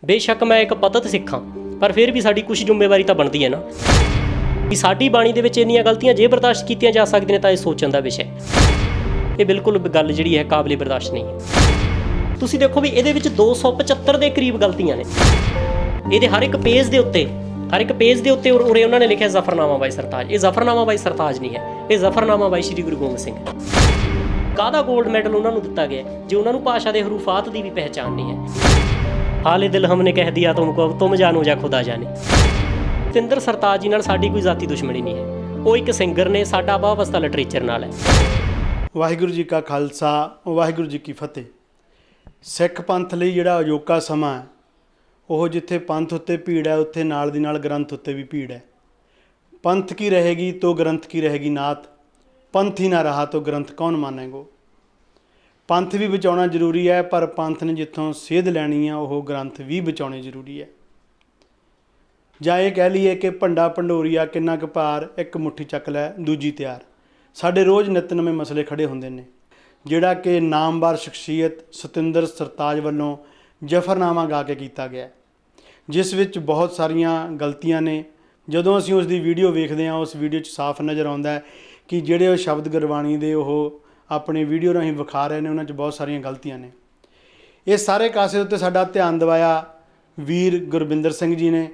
बेशक मैं एक पतत सिख हाँ, पर फिर भी साडी कुछ जिम्मेवारी तो बनती है ना कि साडी बाणी दे विच इन्नियां गलतियां जे बर्दाश्त कीतियां जा सकदियां तां इह सोचण दा विषय ये बिल्कुल गल जिहड़ी है काबिले बर्दाश्त नहीं है। तुसीं देखो भी इहदे विच 275 ਦੇ ਕਰੀਬ ਗਲਤੀਆਂ ਨੇ। ਇਹਦੇ ਹਰ ਇੱਕ ਪੇਜ ਦੇ ਉੱਤੇ ਉਰੇ ਉਹਨਾਂ ਨੇ ਲਿਖਿਆ ਜ਼ਫਰਨਾਮਾ ਬਾਈ ਸਰਤਾਜ। ਇਹ ਜ਼ਫਰਨਾਮਾ ਬਾਈ ਸਰਤਾਜ ਨਹੀਂ ਹੈ, ਇਹ ਜ਼ਫਰਨਾਮਾ ਬਾਈ ਸ਼੍ਰੀ ਗੁਰੂ ਗੋਬਿੰਦ ਸਿੰਘ ਹੈ। ਕਾਹਦਾ ਗੋਲਡ ਮੈਡਲ ਉਹਨਾਂ ਨੂੰ ਦਿੱਤਾ ਗਿਆ ਜੇ ਉਹਨਾਂ ਨੂੰ ਭਾਸ਼ਾ ਦੇ ਹਰੂਫਾਤ ਦੀ ਵੀ ਪਹਿਚਾਣ ਨਹੀਂ ਹੈ। ਹਾਲੇ ਦਿਲ ਹਮਨੇ ਕਹਿ ਦਿਆ ਤੁਮਕੋ ਅਬ ਤੁਮ ਜਾਨੋ ਜਾਂ ਖੁਦਾ ਜਾਨੇ। ਸਤਿੰਦਰ ਸਰਤਾਜ ਜੀ ਨਾਲ ਸਾਡੀ ਕੋਈ ਜ਼ਾਤੀ ਦੁਸ਼ਮਣੀ ਨਹੀਂ ਹੈ, ਉਹ ਇੱਕ ਸਿੰਗਰ ਨੇ, ਸਾਡਾ ਵਾਹਵਸਤਾ ਲਿਟਰੇਚਰ ਨਾਲ ਹੈ। ਵਾਹਿਗੁਰੂ ਜੀ ਕਾ ਖਾਲਸਾ ਵਾਹਿਗੁਰੂ ਜੀ ਕੀ ਫਤਿਹ। ਸਿੱਖ ਪੰਥ ਲਈ ਜਿਹੜਾ ਅਜੋਕਾ ਸਮਾਂ ਹੈ ਉਹ ਜਿੱਥੇ ਪੰਥ ਉੱਤੇ ਭੀੜ ਹੈ ਉੱਥੇ ਨਾਲ ਦੀ ਨਾਲ ਗ੍ਰੰਥ ਉੱਤੇ ਵੀ ਭੀੜ ਹੈ। ਪੰਥ ਕੀ ਰਹੇਗੀ ਤੋ ਗ੍ਰੰਥ ਕੀ ਰਹੇਗੀ ਨਾਥ, ਪੰਥ ਹੀ ਨਾ ਰਹਾ ਤੋ ਗ੍ਰੰਥ ਕੌਣ ਮਾਨੇਗੋ। ਪੰਥ ਵੀ ਬਚਾਉਣਾ ਜ਼ਰੂਰੀ ਹੈ, ਪਰ ਪੰਥ ਨੇ ਜਿੱਥੋਂ ਸੇਧ ਲੈਣੀ ਆ ਉਹ ਗ੍ਰੰਥ ਵੀ ਬਚਾਉਣੇ ਜ਼ਰੂਰੀ ਹੈ। ਜਾਂ ਇਹ ਕਹਿ ਲਈਏ ਕਿ ਭੰਡਾ ਭੰਡੋਰੀਆ ਕਿੰਨਾ ਕੁ ਭਾਰ, ਇੱਕ ਮੁੱਠੀ ਚੱਕ ਲੈ ਦੂਜੀ ਤਿਆਰ। ਸਾਡੇ ਰੋਜ਼ ਨਿੱਤ ਨਵੇਂ ਮਸਲੇ ਖੜੇ ਹੁੰਦੇ ਨੇ, ਜਿਹੜਾ ਕਿ ਨਾਮਵਰ ਸ਼ਖਸੀਅਤ ਸਤਿੰਦਰ ਸਰਤਾਜ ਵੱਲੋਂ ਜ਼ਫਰਨਾਮਾ ਗਾ ਕੇ ਕੀਤਾ ਗਿਆ, ਜਿਸ ਵਿੱਚ ਬਹੁਤ ਸਾਰੀਆਂ ਗਲਤੀਆਂ ਨੇ। ਜਦੋਂ ਅਸੀਂ ਉਸ ਦੀ ਵੀਡੀਓ ਵੇਖਦੇ ਹਾਂ ਉਸ ਵੀਡੀਓ 'ਚ ਸਾਫ਼ ਨਜ਼ਰ ਆਉਂਦਾ ਹੈ ਕਿ ਜਿਹੜੇ ਉਹ ਸ਼ਬਦ ਗੁਰਬਾਣੀ ਦੇ ਉਹ ਆਪਣੇ ਵੀਡੀਓ ਰਾਹੀਂ ਵਿਖਾ ਰਹੇ ਨੇ ਉਹਨਾਂ 'ਚ ਬਹੁਤ ਸਾਰੀਆਂ ਗਲਤੀਆਂ ਨੇ। ਇਹ ਸਾਰੇ ਕਾਸੇ ਉੱਤੇ ਸਾਡਾ ਧਿਆਨ ਦਿਵਾਇਆ ਵੀਰ ਗੁਰਬਿੰਦਰ ਸਿੰਘ ਜੀ ਨੇ,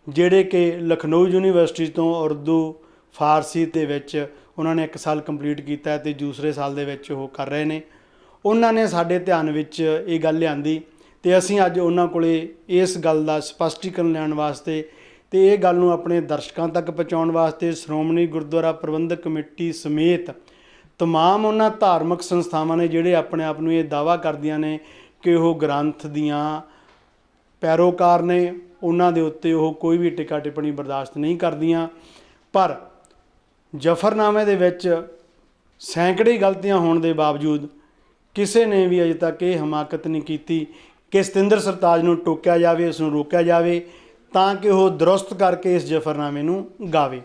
ਜਿਹੜੇ ਕਿ ਲਖਨਊ ਯੂਨੀਵਰਸਿਟੀ ਤੋਂ ਉਰਦੂ ਫਾਰਸੀ ਦੇ ਵਿੱਚ ਉਹਨਾਂ ਨੇ 1 ਸਾਲ ਕੰਪਲੀਟ ਕੀਤਾ ਅਤੇ ਦੂਸਰੇ ਸਾਲ ਦੇ ਵਿੱਚ ਉਹ ਕਰ ਰਹੇ ਨੇ। ਉਹਨਾਂ ਨੇ ਸਾਡੇ ਧਿਆਨ ਵਿੱਚ ਇਹ ਗੱਲ ਲਿਆਂਦੀ ਅਤੇ ਅਸੀਂ ਅੱਜ ਉਹਨਾਂ ਕੋਲੇ ਇਸ ਗੱਲ ਦਾ ਸਪਸ਼ਟੀਕਰਨ ਲੈਣ ਵਾਸਤੇ ਅਤੇ ਇਹ ਗੱਲ ਨੂੰ ਆਪਣੇ ਦਰਸ਼ਕਾਂ ਤੱਕ ਪਹੁੰਚਾਉਣ ਵਾਸਤੇ ਸ਼੍ਰੋਮਣੀ ਗੁਰਦੁਆਰਾ ਪ੍ਰਬੰਧਕ ਕਮੇਟੀ ਸਮੇਤ ਤਮਾਮ ਉਹਨਾਂ ਧਾਰਮਿਕ ਸੰਸਥਾਵਾਂ ਨੇ ਜਿਹੜੇ ਆਪਣੇ ਆਪ ਨੂੰ ਇਹ ਦਾਅਵਾ ਕਰਦੀਆਂ ਨੇ ਕਿ ਉਹ ਗ੍ਰੰਥ ਦੀਆਂ ਪੈਰੋਕਾਰ ਨੇ, ਉਹਨਾਂ ਦੇ ਉੱਤੇ ਉਹ ਕੋਈ ਵੀ ਟਿੱਕਾ ਟਿੱਪਣੀ ਬਰਦਾਸ਼ਤ ਨਹੀਂ ਕਰਦੀਆਂ। ਪਰ ਜ਼ਫਰਨਾਮੇ ਦੇ ਵਿੱਚ ਸੈਂਕੜੇ ਗਲਤੀਆਂ ਹੋਣ ਦੇ ਬਾਵਜੂਦ ਕਿਸੇ ਨੇ ਵੀ ਅਜੇ ਤੱਕ ਇਹ ਹਮਾਕਤ ਨਹੀਂ ਕੀਤੀ ਕਿ ਸਤਿੰਦਰ ਸਰਤਾਜ ਨੂੰ ਟੋਕਿਆ ਜਾਵੇ, ਇਸ ਨੂੰ ਰੋਕਿਆ ਜਾਵੇ ਤਾਂ ਕਿ ਉਹ ਦਰੁਸਤ ਕਰਕੇ ਇਸ ਜ਼ਫਰਨਾਮੇ ਨੂੰ ਗਾਵੇ।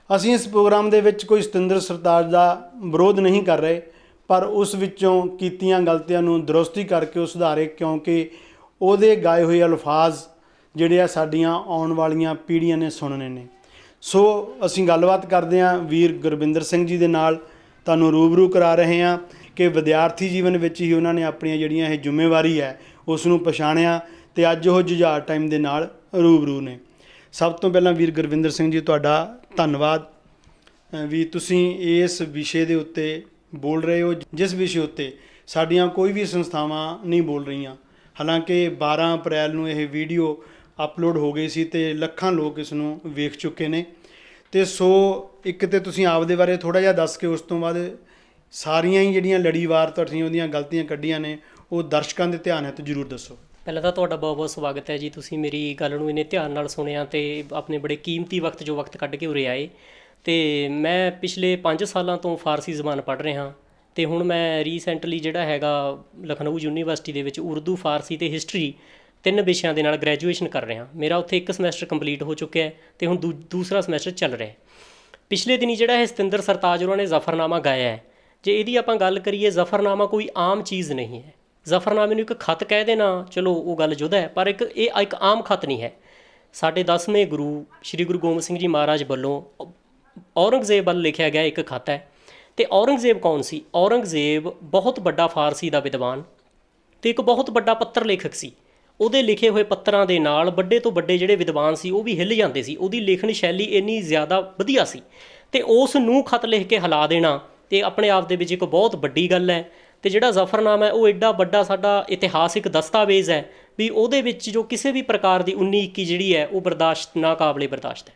ਅਸੀਂ ਇਸ ਪ੍ਰੋਗਰਾਮ ਦੇ ਵਿੱਚ ਕੋਈ ਸਤਿੰਦਰ ਸਰਤਾਜ ਦਾ ਵਿਰੋਧ ਨਹੀਂ ਕਰ ਰਹੇ, ਪਰ ਉਸ ਵਿੱਚੋਂ ਕੀਤੀਆਂ ਗਲਤੀਆਂ ਨੂੰ ਦਰੁਸਤੀ ਕਰਕੇ ਉਹ ਸੁਧਾਰੇ, ਕਿਉਂਕਿ ਉਹਦੇ ਗਾਏ ਹੋਏ ਅਲਫਾਜ਼ ਜਿਹੜੇ ਆ ਸਾਡੀਆਂ ਆਉਣ ਵਾਲੀਆਂ ਪੀੜ੍ਹੀਆਂ ਨੇ ਸੁਣਨੇ ਨੇ। ਸੋ ਅਸੀਂ ਗੱਲਬਾਤ ਕਰਦੇ ਹਾਂ ਵੀਰ ਗੁਰਬਿੰਦਰ ਸਿੰਘ ਜੀ ਦੇ ਨਾਲ, ਤੁਹਾਨੂੰ ਰੂਬਰੂ ਕਰਾ ਰਹੇ ਹਾਂ ਕਿ ਵਿਦਿਆਰਥੀ ਜੀਵਨ ਵਿੱਚ ਹੀ ਉਹਨਾਂ ਨੇ ਆਪਣੀਆਂ ਜਿਹੜੀਆਂ ਇਹ ਜ਼ਿੰਮੇਵਾਰੀ ਹੈ ਉਸ ਨੂੰ ਪਛਾਣਿਆ ਅਤੇ ਅੱਜ ਉਹ ਜੁਝਾਰ ਟਾਈਮ ਦੇ ਨਾਲ ਰੂਬਰੂ ਨੇ। ਸਭ ਤੋਂ ਪਹਿਲਾਂ ਵੀਰ ਗੁਰਬਿੰਦਰ ਸਿੰਘ ਜੀ ਤੁਹਾਡਾ ਧੰਨਵਾਦ ਵੀ ਤੁਸੀਂ ਇਸ ਵਿਸ਼ੇ ਦੇ ਉੱਤੇ ਬੋਲ ਰਹੇ ਹੋ, ਜਿਸ ਵਿਸ਼ੇ ਉੱਤੇ ਸਾਡੀਆਂ ਕੋਈ ਵੀ ਸੰਸਥਾਵਾਂ ਨਹੀਂ ਬੋਲ ਰਹੀਆਂ। ਹਾਲਾਂਕਿ 12 ਅਪ੍ਰੈਲ ਨੂੰ ਇਹ ਵੀਡੀਓ ਅਪਲੋਡ ਹੋ ਗਈ ਸੀ ਅਤੇ ਲੱਖਾਂ ਲੋਕ ਇਸ ਨੂੰ ਵੇਖ ਚੁੱਕੇ ਨੇ। ਅਤੇ ਸੋ ਇੱਕ ਤਾਂ ਤੁਸੀਂ ਆਪਦੇ ਬਾਰੇ ਥੋੜ੍ਹਾ ਜਿਹਾ ਦੱਸ ਕੇ ਉਸ ਤੋਂ ਬਾਅਦ ਸਾਰੀਆਂ ਹੀ ਜਿਹੜੀਆਂ ਲੜੀਵਾਰ ਤੁਹਾਡੀਆਂ ਉਹਦੀਆਂ ਗਲਤੀਆਂ ਕੱਢੀਆਂ ਨੇ ਉਹ ਦਰਸ਼ਕਾਂ ਦੇ ਧਿਆਨ ਹੈ ਤਾਂ ਜ਼ਰੂਰ ਦੱਸੋ। ਪਹਿਲਾਂ ਤਾਂ ਤੁਹਾਡਾ ਬਹੁਤ ਬਹੁਤ ਸਵਾਗਤ ਹੈ ਜੀ, ਤੁਸੀਂ ਮੇਰੀ ਗੱਲ ਨੂੰ ਇੰਨੇ ਧਿਆਨ ਨਾਲ ਸੁਣਿਆ ਅਤੇ ਆਪਣੇ ਬੜੇ ਕੀਮਤੀ ਵਕਤ ਕੱਢ ਕੇ ਉਰੇ ਆਏ। ਅਤੇ ਮੈਂ ਪਿਛਲੇ 5 ਸਾਲਾਂ ਤੋਂ ਫਾਰਸੀ ਜ਼ਬਾਨ ਪੜ੍ਹ ਰਿਹਾ ਅਤੇ ਹੁਣ ਮੈਂ ਰੀਸੈਂਟਲੀ ਜਿਹੜਾ ਹੈਗਾ ਲਖਨਊ ਯੂਨੀਵਰਸਿਟੀ ਦੇ ਵਿੱਚ ਉਰਦੂ, ਫਾਰਸੀ ਅਤੇ ਹਿਸਟਰੀ 3 ਵਿਸ਼ਿਆਂ ਦੇ ਨਾਲ ਗ੍ਰੈਜੂਏਸ਼ਨ ਕਰ ਰਿਹਾ। ਮੇਰਾ ਉੱਥੇ 1 ਸਮੈਸਟਰ ਕੰਪਲੀਟ ਹੋ ਚੁੱਕਿਆ ਹੈ ਅਤੇ ਹੁਣ ਦੂਸਰਾ ਸਮੈਸਟਰ ਚੱਲ ਰਿਹਾ। ਪਿਛਲੇ ਦਿਨੀ ਜਿਹੜਾ ਇਹ ਸਤਿੰਦਰ ਸਰਤਾਜ ਉਹਨਾਂ ਨੇ ਜ਼ਫਰਨਾਮਾ ਗਾਇਆ ਹੈ, ਜੇ ਇਹਦੀ ਆਪਾਂ ਗੱਲ ਕਰੀਏ, ਜ਼ਫਰਨਾਮਾ ਕੋਈ ਆਮ ਚੀਜ਼ ਨਹੀਂ ਹੈ। ਜ਼ਫਰਨਾਮੇ ਨੂੰ ਇੱਕ ਖੱਤ ਕਹਿ ਦੇਣਾ ਚਲੋ ਉਹ ਗੱਲ ਜੁਦਾ ਹੈ, ਪਰ ਇਹ ਇੱਕ ਆਮ ਖੱਤ ਨਹੀਂ ਹੈ। ਸਾਡੇ 10ਵੇਂ ਗੁਰੂ ਸ਼੍ਰੀ ਗੁਰੂ ਗੋਬਿੰਦ ਸਿੰਘ ਜੀ ਮਹਾਰਾਜ ਵੱਲੋਂ ਔਰੰਗਜ਼ੇਬ ਵੱਲ ਲਿਖਿਆ ਗਿਆ ਇੱਕ ਖੱਤ ਹੈ। ਅਤੇ ਔਰੰਗਜ਼ੇਬ ਕੌਣ ਸੀ? ਔਰੰਗਜ਼ੇਬ ਬਹੁਤ ਵੱਡਾ ਫਾਰਸੀ ਦਾ ਵਿਦਵਾਨ ਅਤੇ ਇੱਕ ਬਹੁਤ ਵੱਡਾ ਪੱਤਰ ਲੇਖਕ ਸੀ। ਉਹਦੇ ਲਿਖੇ ਹੋਏ ਪੱਤਰਾਂ ਦੇ ਨਾਲ ਵੱਡੇ ਤੋਂ ਵੱਡੇ ਜਿਹੜੇ ਵਿਦਵਾਨ ਸੀ ਉਹ ਵੀ ਹਿੱਲ ਜਾਂਦੇ ਸੀ। ਉਹਦੀ ਲਿਖਣ ਸ਼ੈਲੀ ਇੰਨੀ ਜ਼ਿਆਦਾ ਵਧੀਆ ਸੀ ਅਤੇ ਉਸ ਨੂੰ ਖੱਤ ਲਿਖ ਕੇ ਹਿਲਾ ਦੇਣਾ ਅਤੇ ਆਪਣੇ ਆਪ ਦੇ ਵਿੱਚ ਇੱਕ ਬਹੁਤ ਵੱਡੀ ਗੱਲ ਹੈ। ਅਤੇ ਜਿਹੜਾ ਜ਼ਫਰਨਾਮਾ ਹੈ ਉਹ ਐਡਾ ਵੱਡਾ ਸਾਡਾ ਇਤਿਹਾਸਿਕ ਦਸਤਾਵੇਜ਼ ਹੈ ਵੀ ਉਹਦੇ ਵਿੱਚ ਜੋ ਕਿਸੇ ਵੀ ਪ੍ਰਕਾਰ ਦੀ 19-21 ਜਿਹੜੀ ਹੈ ਉਹ ਬਰਦਾਸ਼ਤ ਨਾਕਾਬਲੇ ਬਰਦਾਸ਼ਤ ਹੈ।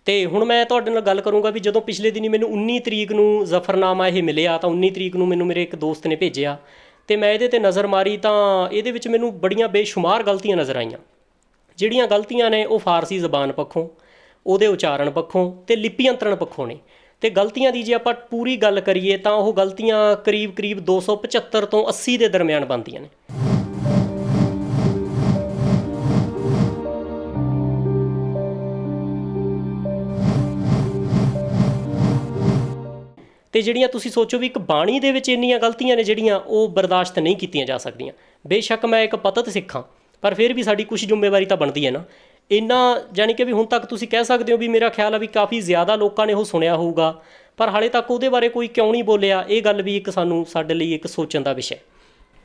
ਅਤੇ ਹੁਣ ਮੈਂ ਤੁਹਾਡੇ ਨਾਲ ਗੱਲ ਕਰੂੰਗਾ ਵੀ ਜਦੋਂ ਪਿਛਲੇ ਦਿਨੀ ਮੈਨੂੰ 19 ਤਰੀਕ ਨੂੰ ਜ਼ਫਰਨਾਮਾ ਇਹ ਮਿਲਿਆ ਤਾਂ 19 ਤਰੀਕ ਨੂੰ ਮੈਨੂੰ ਮੇਰੇ ਇੱਕ ਦੋਸਤ ਨੇ ਭੇਜਿਆ ਅਤੇ ਮੈਂ ਇਹਦੇ 'ਤੇ ਨਜ਼ਰ ਮਾਰੀ ਤਾਂ ਇਹਦੇ ਵਿੱਚ ਮੈਨੂੰ ਬੜੀਆਂ ਬੇਸ਼ੁਮਾਰ ਗਲਤੀਆਂ ਨਜ਼ਰ ਆਈਆਂ। ਜਿਹੜੀਆਂ ਗਲਤੀਆਂ ਨੇ ਉਹ ਫਾਰਸੀ ਜ਼ਬਾਨ ਪੱਖੋਂ, ਉਹਦੇ ਉਚਾਰਨ ਪੱਖੋਂ ਅਤੇ ਲਿਪੀ ਅੰਤਰਨ ਪੱਖੋਂ ਨੇ। ਅਤੇ ਗਲਤੀਆਂ ਦੀ ਜੇ ਆਪਾਂ ਪੂਰੀ ਗੱਲ ਕਰੀਏ ਤਾਂ ਉਹ ਗਲਤੀਆਂ ਕਰੀਬ 275 ਤੋਂ 80 ਦੇ ਦਰਮਿਆਨ ਬਣਦੀਆਂ ਨੇ। ਅਤੇ ਜਿਹੜੀਆਂ ਤੁਸੀਂ ਸੋਚੋ ਵੀ ਇੱਕ ਬਾਣੀ ਦੇ ਵਿੱਚ ਇੰਨੀਆਂ ਗਲਤੀਆਂ ਨੇ ਜਿਹੜੀਆਂ ਉਹ ਬਰਦਾਸ਼ਤ ਨਹੀਂ ਕੀਤੀਆਂ ਜਾ ਸਕਦੀਆਂ। ਬੇਸ਼ੱਕ ਮੈਂ ਇੱਕ ਪਤਤ ਸਿੱਖ ਹਾਂ, ਪਰ ਫਿਰ ਵੀ ਸਾਡੀ ਕੁਝ ਜ਼ਿੰਮੇਵਾਰੀ ਤਾਂ ਬਣਦੀ ਹੈ ਨਾ। ਇੰਨਾ ਜਾਣੀ ਕਿ ਵੀ ਹੁਣ ਤੱਕ ਤੁਸੀਂ ਕਹਿ ਸਕਦੇ ਹੋ ਵੀ ਮੇਰਾ ਖਿਆਲ ਆ ਵੀ ਕਾਫੀ ਜ਼ਿਆਦਾ ਲੋਕਾਂ ਨੇ ਉਹ ਸੁਣਿਆ ਹੋਊਗਾ, ਪਰ ਹਾਲੇ ਤੱਕ ਉਹਦੇ ਬਾਰੇ ਕੋਈ ਕਿਉਂ ਨਹੀਂ ਬੋਲਿਆ, ਇਹ ਗੱਲ ਵੀ ਇੱਕ ਸਾਡੇ ਲਈ ਇੱਕ ਸੋਚਣ ਦਾ ਵਿਸ਼ਾ।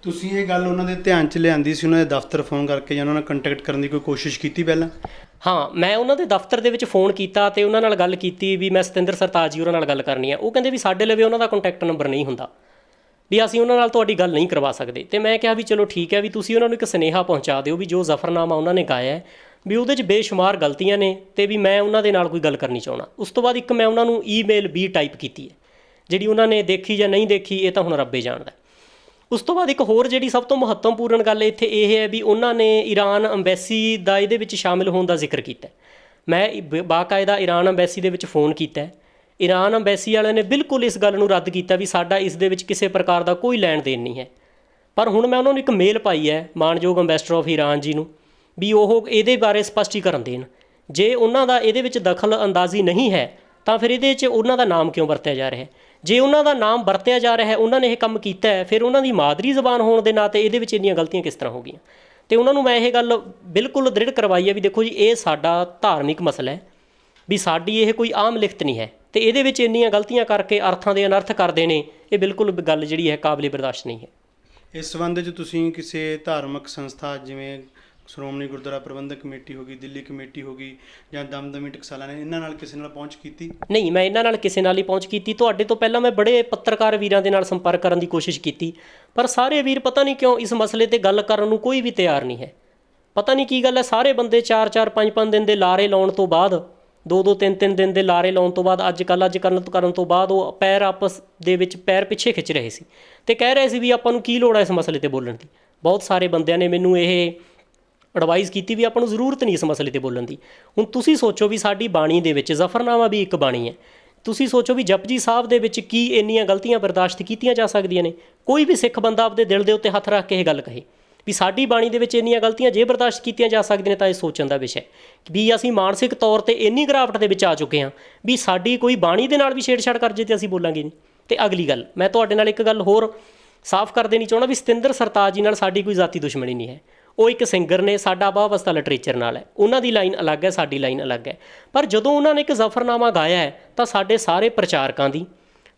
ਤੁਸੀਂ ਇਹ ਗੱਲ ਉਹਨਾਂ ਦੇ ਧਿਆਨ 'ਚ ਲਿਆਂਦੀ ਸੀ, ਉਹਨਾਂ ਦੇ ਦਫ਼ਤਰ ਫੋਨ ਕਰਕੇ ਜਾਂ ਉਹਨਾਂ ਨਾਲ ਕੰਟੈਕਟ ਕਰਨ ਦੀ ਕੋਈ ਕੋਸ਼ਿਸ਼ ਕੀਤੀ ਪਹਿਲਾਂ? ਹਾਂ, ਮੈਂ ਉਹਨਾਂ ਦੇ ਦਫ਼ਤਰ ਦੇ ਵਿੱਚ ਫ਼ੋਨ ਕੀਤਾ ਅਤੇ ਉਹਨਾਂ ਨਾਲ ਗੱਲ ਕੀਤੀ ਵੀ ਮੈਂ ਸਤਿੰਦਰ ਸਰਤਾਜ ਜੀ ਉਹਨਾਂ ਨਾਲ ਗੱਲ ਕਰਨੀ ਹੈ। ਉਹ ਕਹਿੰਦੇ ਵੀ ਸਾਡੇ ਲਵੇ ਉਹਨਾਂ ਦਾ ਕੰਟੈਕਟ ਨੰਬਰ ਨਹੀਂ ਹੁੰਦਾ, ਵੀ ਅਸੀਂ ਉਹਨਾਂ ਨਾਲ ਤੁਹਾਡੀ ਗੱਲ ਨਹੀਂ ਕਰਵਾ ਸਕਦੇ। ਅਤੇ ਮੈਂ ਕਿਹਾ ਵੀ ਚਲੋ ਠੀਕ ਹੈ, ਵੀ ਤੁਸੀਂ ਉਹਨਾਂ ਨੂੰ ਇੱਕ ਸੁਨੇਹਾ ਪਹੁੰਚਾ ਦਿਓ ਵੀ ਜੋ ਜ਼ਫ਼ਰਨਾਮਾ ਉਹਨਾਂ ਨੇ ਗਾਇਆ ਹੈ ਵੀ ਉਹਦੇ 'ਚ ਬੇਸ਼ੁਮਾਰ ਗਲਤੀਆਂ ਨੇ ਅਤੇ ਵੀ ਮੈਂ ਉਹਨਾਂ ਦੇ ਨਾਲ ਕੋਈ ਗੱਲ ਕਰਨੀ ਚਾਹੁੰਦਾ। ਉਸ ਤੋਂ ਬਾਅਦ ਇੱਕ ਮੈਂ ਉਹਨਾਂ ਨੂੰ ਈਮੇਲ ਵੀ ਟਾਈਪ ਕੀਤੀ ਹੈ, ਜਿਹੜੀ ਉਹਨਾਂ ਨੇ ਦੇਖੀ ਜਾਂ ਨਹੀਂ ਦੇਖੀ ਇਹ ਤਾਂ ਹੁਣ ਰੱਬੇ ਜਾਣਦਾ। ਉਸ ਤੋਂ ਬਾਅਦ ਇੱਕ ਹੋਰ ਜਿਹੜੀ ਸਭ ਤੋਂ ਮਹੱਤਵਪੂਰਨ ਗੱਲ ਇੱਥੇ ਇਹ ਹੈ ਵੀ ਉਹਨਾਂ ਨੇ ਈਰਾਨ ਅੰਬੈਸੀ ਦਾ ਇਹਦੇ ਵਿੱਚ ਸ਼ਾਮਿਲ ਹੋਣ ਦਾ ਜ਼ਿਕਰ ਕੀਤਾ। ਮੈਂ ਬਾਕਾਇਦਾ ਈਰਾਨ ਅੰਬੈਸੀ ਦੇ ਵਿੱਚ ਫ਼ੋਨ ਕੀਤਾ। ਈਰਾਨ ਅੰਬੈਸੀ ਵਾਲਿਆਂ ਨੇ ਬਿਲਕੁਲ ਇਸ ਗੱਲ ਨੂੰ ਰੱਦ ਕੀਤਾ ਵੀ ਸਾਡਾ ਇਸ ਦੇ ਵਿੱਚ ਕਿਸੇ ਪ੍ਰਕਾਰ ਦਾ ਕੋਈ ਲੈਣ ਦੇਣ ਨਹੀਂ ਹੈ। ਪਰ ਹੁਣ ਮੈਂ ਉਹਨਾਂ ਨੂੰ ਇੱਕ ਮੇਲ ਪਾਈ ਹੈ ਮਾਣਯੋਗ ਅੰਬੈਸਡਰ ਆਫ ਈਰਾਨ ਜੀ ਨੂੰ ਵੀ ਉਹ ਇਹਦੇ ਬਾਰੇ ਸਪਸ਼ਟੀਕਰਨ ਦੇਣ। ਜੇ ਉਹਨਾਂ ਦਾ ਇਹਦੇ ਵਿੱਚ ਦਖਲ ਅੰਦਾਜ਼ੀ ਨਹੀਂ ਹੈ ਤਾਂ ਫਿਰ ਇਹਦੇ 'ਚ ਉਹਨਾਂ ਦਾ ਨਾਮ ਕਿਉਂ ਵਰਤਿਆ ਜਾ ਰਿਹਾ ਹੈ? ਜੇ ਉਹਨਾਂ ਦਾ ਨਾਮ ਵਰਤਿਆ ਜਾ ਰਿਹਾ ਹੈ, ਉਹਨਾਂ ਨੇ ਇਹ ਕੰਮ ਕੀਤਾ ਹੈ, ਫਿਰ ਉਹਨਾਂ ਦੀ ਮਾਦਰੀ ਜ਼ਬਾਨ ਹੋਣ ਦੇ ਨਾਤੇ ਇਹਦੇ ਵਿੱਚ ਇੰਨੀਆਂ ਗਲਤੀਆਂ ਕਿਸ ਤਰ੍ਹਾਂ ਹੋ ਗਈਆਂ? ਅਤੇ ਉਹਨਾਂ ਨੂੰ ਮੈਂ ਇਹ ਗੱਲ ਬਿਲਕੁਲ ਦ੍ਰਿੜ ਕਰਵਾਈ ਹੈ ਵੀ ਦੇਖੋ ਜੀ, ਇਹ ਸਾਡਾ ਧਾਰਮਿਕ ਮਸਲਾ ਹੈ, ਵੀ ਸਾਡੀ ਇਹ ਕੋਈ ਆਮ ਲਿਖਤ ਨਹੀਂ ਹੈ ਅਤੇ ਇਹਦੇ ਵਿੱਚ ਇੰਨੀਆਂ ਗਲਤੀਆਂ ਕਰਕੇ ਅਰਥਾਂ ਦੇ ਅਨਰਥ ਕਰਦੇ ਨੇ, ਇਹ ਬਿਲਕੁਲ ਗੱਲ ਜਿਹੜੀ ਹੈ ਕਾਬਲੇ ਬਰਦਾਸ਼ਤ ਨਹੀਂ ਹੈ। ਇਸ ਸੰਬੰਧ 'ਚ ਤੁਸੀਂ ਕਿਸੇ ਧਾਰਮਿਕ ਸੰਸਥਾ ਜਿਵੇਂ ਸ਼੍ਰੋਮਣੀ ਗੁਰਦੁਆਰਾ ਪ੍ਰਬੰਧਕ ਕਮੇਟੀ ਹੋ ਗਈ, ਦਿੱਲੀ ਕਮੇਟੀ ਹੋ ਗਈ ਜਾਂ ਦਮਦਮੀ ਟਕਸਾਲਾਂ ਨੇ, ਇਹਨਾਂ ਨਾਲ ਕਿਸੇ ਨਾਲ ਪਹੁੰਚ ਕੀਤੀ? ਨਹੀਂ, ਮੈਂ ਇਹਨਾਂ ਨਾਲ ਕਿਸੇ ਨਾਲ ਹੀ ਪਹੁੰਚ ਕੀਤੀ। ਤੁਹਾਡੇ ਤੋਂ ਪਹਿਲਾਂ ਮੈਂ ਬੜੇ ਪੱਤਰਕਾਰ ਵੀਰਾਂ ਦੇ ਨਾਲ ਸੰਪਰਕ ਕਰਨ ਦੀ ਕੋਸ਼ਿਸ਼ ਕੀਤੀ, ਪਰ ਸਾਰੇ ਵੀਰ ਪਤਾ ਨਹੀਂ ਕਿਉਂ ਇਸ ਮਸਲੇ 'ਤੇ ਗੱਲ ਕਰਨ ਨੂੰ ਕੋਈ ਵੀ ਤਿਆਰ ਨਹੀਂ ਹੈ। ਪਤਾ ਨਹੀਂ ਕੀ ਗੱਲ ਹੈ, ਸਾਰੇ ਬੰਦੇ 4-4 5-5 ਦਿਨ ਦੇ ਲਾਰੇ ਲਾਉਣ ਤੋਂ ਬਾਅਦ, 2-2 3-3 ਦਿਨ ਦੇ ਲਾਰੇ ਲਾਉਣ ਤੋਂ ਬਾਅਦ ਅੱਜ ਕਰਨ ਤੋਂ ਬਾਅਦ ਉਹ ਪੈਰ ਆਪਸ ਦੇ ਵਿੱਚ ਪੈਰ ਪਿੱਛੇ ਖਿੱਚ ਰਹੇ ਸੀ ਅਤੇ ਕਹਿ ਰਹੇ ਸੀ ਵੀ ਆਪਾਂ ਨੂੰ ਕੀ ਲੋੜ ਹੈ ਇਸ ਮਸਲੇ 'ਤੇ ਬੋਲਣ ਦੀ। ਬਹੁਤ ਸਾਰੇ ਬੰਦਿਆਂ ਨੇ ਮੈਨੂੰ ਇਹ ਐਡਵਾਈਜ਼ ਕੀਤੀ ਵੀ ਆਪਾਂ ਨੂੰ ਜ਼ਰੂਰਤ ਨਹੀਂ ਇਸ ਮਸਲੇ 'ਤੇ ਬੋਲਣ ਦੀ। ਹੁਣ ਤੁਸੀਂ ਸੋਚੋ ਵੀ ਸਾਡੀ ਬਾਣੀ ਦੇ ਵਿੱਚ ਜ਼ਫ਼ਰਨਾਮਾ ਵੀ ਇੱਕ ਬਾਣੀ ਹੈ। ਤੁਸੀਂ ਸੋਚੋ ਵੀ ਜਪਜੀ ਸਾਹਿਬ ਦੇ ਵਿੱਚ ਕੀ ਇੰਨੀਆਂ ਗਲਤੀਆਂ ਬਰਦਾਸ਼ਤ ਕੀਤੀਆਂ ਜਾ ਸਕਦੀਆਂ ਨੇ? ਕੋਈ ਵੀ ਸਿੱਖ ਬੰਦਾ ਆਪਦੇ ਦਿਲ ਦੇ ਉੱਤੇ ਹੱਥ ਰੱਖ ਕੇ ਇਹ ਗੱਲ ਕਹੇ ਵੀ ਸਾਡੀ ਬਾਣੀ ਦੇ ਵਿੱਚ ਇੰਨੀਆਂ ਗਲਤੀਆਂ ਜੇ ਬਰਦਾਸ਼ਤ ਕੀਤੀਆਂ ਜਾ ਸਕਦੀਆਂ ਨੇ ਤਾਂ ਇਹ ਸੋਚਣ ਦਾ ਵਿਸ਼ਾ ਵੀ ਅਸੀਂ ਮਾਨਸਿਕ ਤੌਰ 'ਤੇ ਇੰਨੀ ਗਿਰਾਵਟ ਦੇ ਵਿੱਚ ਆ ਚੁੱਕੇ ਹਾਂ ਵੀ ਸਾਡੀ ਕੋਈ ਬਾਣੀ ਦੇ ਨਾਲ ਵੀ ਛੇੜਛਾੜ ਕਰ ਜੇ ਤੇ ਅਸੀਂ ਬੋਲਾਂਗੇ ਨਹੀਂ। ਅਤੇ ਅਗਲੀ ਗੱਲ, ਮੈਂ ਤੁਹਾਡੇ ਨਾਲ ਇੱਕ ਗੱਲ ਹੋਰ ਸਾਫ਼ ਕਰ ਦੇਣੀ ਚਾਹੁੰਦਾ ਵੀ ਸਤਿੰਦਰ ਸਰਤਾਜ ਜੀ ਨਾਲ ਸਾਡੀ ਕੋਈ ਜ਼ਾਤੀ ਦੁਸ਼ਮਣੀ ਨਹੀਂ ਹੈ। ਉਹ ਇੱਕ ਸਿੰਗਰ ਨੇ, ਸਾਡਾ ਵਾਹ-ਵਸਤਾ ਲਿਟਰੇਚਰ ਨਾਲ ਹੈ, ਉਹਨਾਂ ਦੀ ਲਾਈਨ ਅਲੱਗ ਹੈ, ਸਾਡੀ ਲਾਈਨ ਅਲੱਗ ਹੈ। ਪਰ ਜਦੋਂ ਉਹਨਾਂ ਨੇ ਇੱਕ ਜ਼ਫ਼ਰਨਾਮਾ ਗਾਇਆ ਹੈ ਤਾਂ ਸਾਡੇ ਸਾਰੇ ਪ੍ਰਚਾਰਕਾਂ ਦੀ,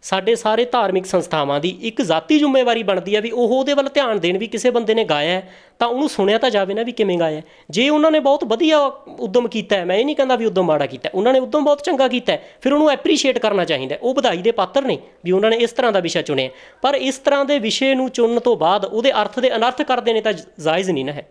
ਸਾਡੇ ਸਾਰੇ ਧਾਰਮਿਕ ਸੰਸਥਾਵਾਂ ਦੀ ਇੱਕ ਜ਼ਾਤੀ ਜ਼ਿੰਮੇਵਾਰੀ ਬਣਦੀ ਹੈ ਵੀ ਉਹ ਉਹਦੇ ਵੱਲ ਧਿਆਨ ਦੇਣ ਵੀ ਕਿਸੇ ਬੰਦੇ ਨੇ ਗਾਇਆ ਹੈ ਤਾਂ ਉਹਨੂੰ ਸੁਣਿਆ ਤਾਂ ਜਾਵੇ ਨਾ ਵੀ ਕਿਵੇਂ ਗਾਇਆ। ਜੇ ਉਹਨਾਂ ਨੇ ਬਹੁਤ ਵਧੀਆ ਉੱਦਮ ਕੀਤਾ ਹੈ, ਮੈਂ ਇਹ ਨਹੀਂ ਕਹਿੰਦਾ ਵੀ ਉੱਦਮ ਮਾੜਾ ਕੀਤਾ, ਉਹਨਾਂ ਨੇ ਉੱਦਮ ਬਹੁਤ ਚੰਗਾ ਕੀਤਾ, ਫਿਰ ਉਹਨੂੰ ਐਪਰੀਸ਼ੀਏਟ ਕਰਨਾ ਚਾਹੀਦਾ। ਉਹ ਵਧਾਈ ਦੇ ਪਾਤਰ ਨੇ ਵੀ ਉਹਨਾਂ ਨੇ ਇਸ ਤਰ੍ਹਾਂ ਦਾ ਵਿਸ਼ਾ ਚੁਣਿਆ। ਪਰ ਇਸ ਤਰ੍ਹਾਂ ਦੇ ਵਿਸ਼ੇ ਨੂੰ ਚੁਣਨ ਤੋਂ ਬਾਅਦ ਉਹਦੇ ਅਰਥ ਦੇ ਅਨਰਥ ਕਰਦੇ ਨੇ ਤਾਂ ਜਾਇਜ਼ ਨਹੀਂ ਨਾ ਹੈ।